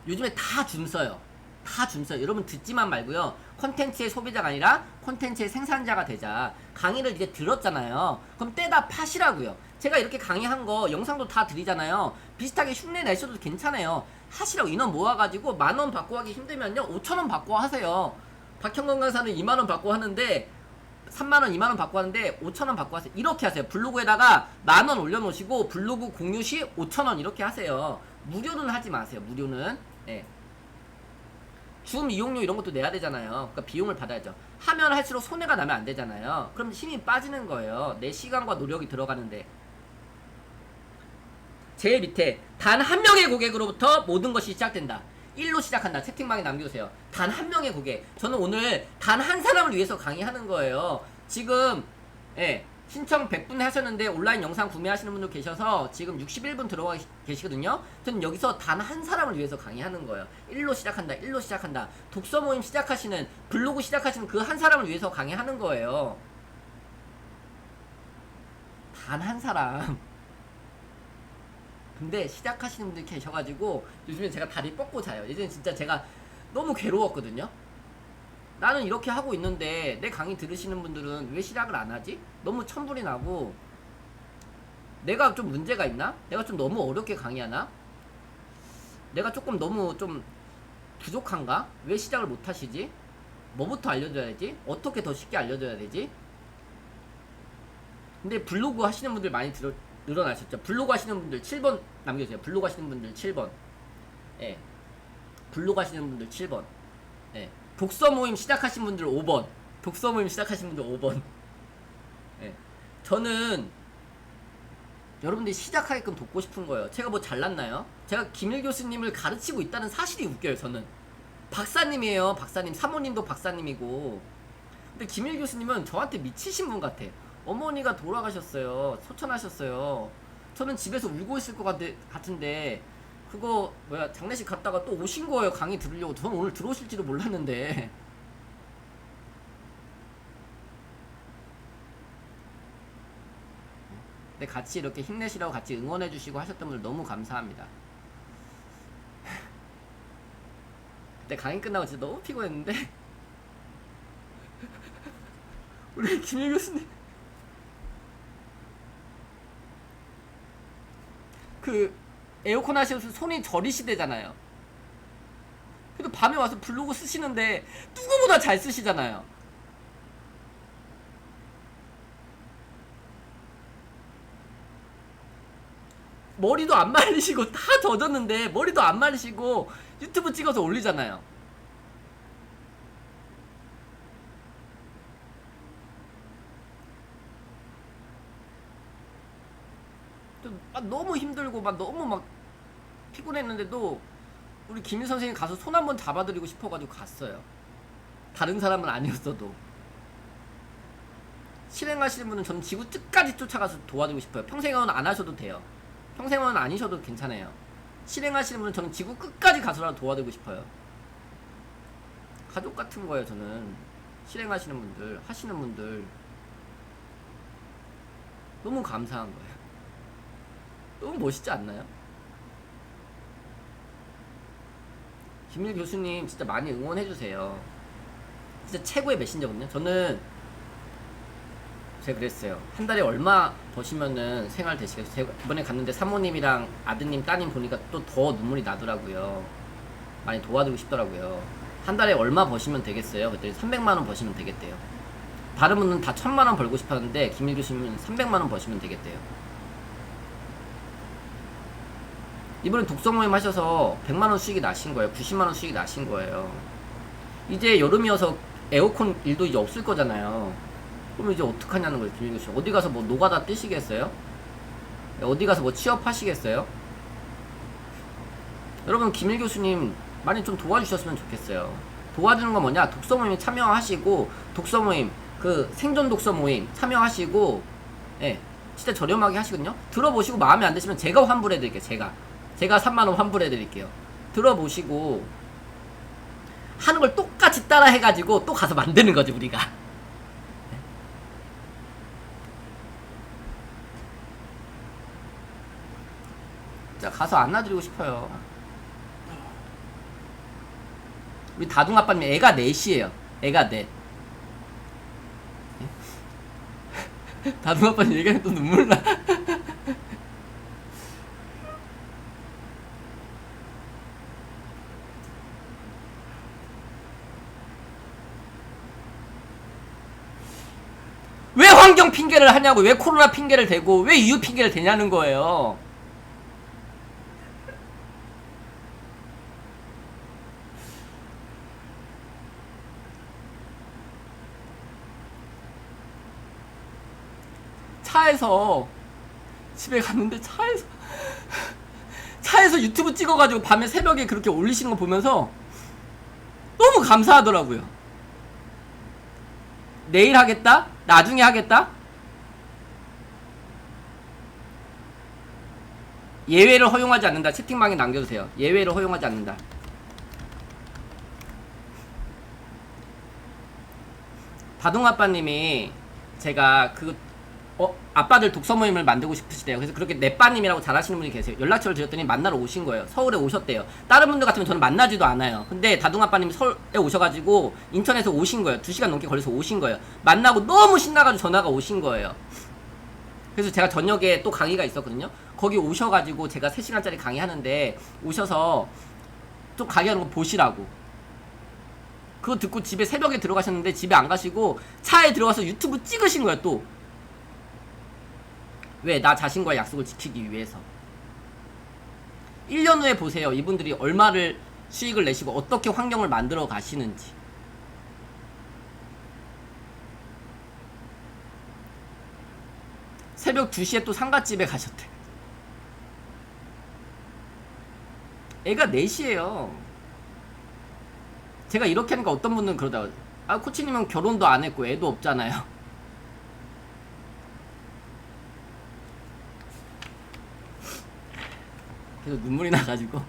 요즘에 다 줌 써요. 다 줌 써요. 여러분 듣지만 말고요. 콘텐츠의 소비자가 아니라 콘텐츠의 생산자가 되자. 강의를 이제 들었잖아요. 그럼 떼다 파시라고요. 제가 이렇게 강의한 거 영상도 다 드리잖아요. 비슷하게 흉내 내셔도 괜찮아요. 하시라고. 인원 모아가지고 10,000원 받고 하기 힘들면요 5,000원 받고 하세요. 박형건 강사는 2만원 받고 하는데 3만원 2만원 받고 하는데 5,000원 받고 하세요. 이렇게 하세요. 블로그에다가 10,000원 올려놓으시고 블로그 공유 시 5,000원 이렇게 하세요. 무료는 하지 마세요. 무료는. 네. 줌 이용료 이런 것도 내야 되잖아요. 그러니까 비용을 받아야죠. 하면 할수록 손해가 나면 안 되잖아요. 그럼 힘이 빠지는 거예요. 내 시간과 노력이 들어가는데. 제일 밑에 단 한 명의 고객으로부터 모든 것이 시작된다. 1로 시작한다. 채팅방에 남겨주세요. 단 한 명의 고객. 저는 오늘 단 한 사람을 위해서 강의하는 거예요. 지금 신청 100분 하셨는데 온라인 영상 구매하시는 분들 계셔서 지금 61분 들어가 계시거든요. 저는 여기서 단 한 사람을 위해서 강의하는 거예요. 1로 시작한다. 1로 시작한다. 독서 모임 시작하시는, 블로그 시작하시는 그 한 사람을 위해서 강의하는 거예요. 단 한 사람. 근데 시작하시는 분들 계셔가지고 요즘에 제가 다리 뻗고 자요. 예전에 진짜 제가 너무 괴로웠거든요. 나는 이렇게 하고 있는데 내 강의 들으시는 분들은 왜 시작을 안 하지? 너무 천불이 나고 내가 좀 문제가 있나? 내가 좀 너무 어렵게 강의하나? 내가 조금 너무 좀 부족한가? 왜 시작을 못 하시지? 뭐부터 알려줘야 되지? 어떻게 더 쉽게 알려줘야 되지? 근데 블로그 하시는 분들 많이 늘어나셨죠? 블로그 하시는 분들 7번 남겨주세요. 블로그 하시는 분들 7번. 예. 블로그 하시는 분들 7번. 예. 독서 모임 시작하신 분들 5번. 독서 모임 시작하신 분들 5번. 예. 저는 여러분들이 시작하게끔 돕고 싶은 거예요. 제가 뭐 잘났나요? 제가 김일 교수님을 가르치고 있다는 사실이 웃겨요. 저는 박사님이에요. 박사님. 사모님도 박사님이고. 근데 김일 교수님은 저한테 미치신 분 같아. 어머니가 돌아가셨어요. 소천하셨어요. 저는 집에서 울고 있을 것 같은데 그거 뭐야 장례식 갔다가 또 오신 거예요. 강의 들으려고. 저는 오늘 들어오실지도 몰랐는데. 근데 같이 이렇게 힘내시라고 같이 응원해 주시고 하셨던 분들 너무 감사합니다. 그때 강의 끝나고 진짜 너무 피곤했는데 우리 김일 교수님 그 에어컨 하시면서 손이 저리시대잖아요. 그래도 밤에 와서 블로그 쓰시는데 누구보다 잘 쓰시잖아요. 머리도 안 말리시고 다 젖었는데 머리도 안 말리시고 유튜브 찍어서 올리잖아요. 너무 힘들고 너무 피곤했는데도 우리 김일 선생님 가서 손 한번 잡아드리고 싶어가지고 갔어요. 다른 사람은 아니었어도. 실행하시는 분은 저는 지구 끝까지 쫓아가서 도와드리고 싶어요. 평생은 안 하셔도 돼요. 평생은 아니셔도 괜찮아요. 실행하시는 분은 저는 지구 끝까지 가서라도 도와드리고 싶어요. 가족 같은 거예요. 저는 실행하시는 분들, 하시는 분들 너무 감사한 거예요. 너무 멋있지 않나요? 김일 교수님 진짜 많이 응원해주세요. 진짜 최고의 메신저거든요. 저는 제가 그랬어요. 한 달에 얼마 버시면은 생활 되시겠어요? 제가 이번에 갔는데 사모님이랑 아드님 따님 보니까 또 더 눈물이 나더라고요. 많이 도와드리고 싶더라고요. 한 달에 얼마 버시면 되겠어요? 그랬더니 300만원 버시면 되겠대요. 다른 분은 다 1000만원 벌고 싶었는데 김일 교수님은 300만원 버시면 되겠대요. 이번에 독서 모임 하셔서 100만원 수익이 나신 거예요. 90만원 수익이 나신 거예요. 이제 여름이어서 에어컨 일도 이제 없을 거잖아요. 그럼 이제 어떡하냐는 거예요. 김일 교수님 어디 가서 뭐 노가다 뜨시겠어요? 어디 가서 뭐 취업하시겠어요? 여러분 김일 교수님 많이 좀 도와주셨으면 좋겠어요. 도와주는 건 뭐냐? 독서 모임에 참여하시고, 독서 모임, 그 생존 독서 모임 참여하시고, 예, 진짜 저렴하게 하시거든요. 들어보시고 마음에 안 드시면 제가 환불해 드릴게요. 제가 3만 원 환불해 드릴게요. 들어보시고 하는 걸 똑같이 따라 해가지고 또 가서 만드는 거지 우리가. 자, 가서 안아드리고 싶어요. 우리 다둥아빠님 애가 넷이에요. 애가 넷. 다둥아빠님 얘기하면 또 눈물 나. 왜 환경 핑계를 하냐고, 왜 코로나 핑계를 대고, 왜 이유 핑계를 대냐는 거예요. 차에서 집에 갔는데 차에서 유튜브 찍어가지고 밤에 새벽에 그렇게 올리시는 거 보면서 너무 감사하더라고요. 내일 하겠다? 나중에 하겠다? 예외를 허용하지 않는다. 채팅방에 남겨주세요. 예외를 허용하지 않는다. 다둥아빠님이 제가 아빠들 독서 모임을 만들고 싶으시대요. 그래서 그렇게 넷빠님이라고 잘하시는 분이 계세요. 연락처를 드렸더니 만나러 오신 거예요. 서울에 오셨대요. 다른 분들 같으면 저는 만나지도 않아요. 근데 다둥아빠님이 서울에 오셔가지고 인천에서 오신 거예요. 2시간 넘게 걸려서 오신 거예요. 만나고 너무 신나가지고 전화가 오신 거예요. 그래서 제가 저녁에 또 강의가 있었거든요. 거기 오셔가지고 제가 3시간짜리 강의하는데 오셔서 좀 강의하는 거 보시라고. 그거 듣고 집에 새벽에 들어가셨는데 집에 안 가시고 차에 들어가서 유튜브 찍으신 거예요. 또 왜? 나 자신과의 약속을 지키기 위해서. 1년 후에 보세요. 이분들이 얼마를 수익을 내시고 어떻게 환경을 만들어 가시는지. 새벽 2시에 또 상가집에 가셨대. 애가 4시에요. 제가 이렇게 하니까 어떤 분들은 그러다가, 아, 코치님은 결혼도 안 했고 애도 없잖아요. 그래서 눈물이 나가지고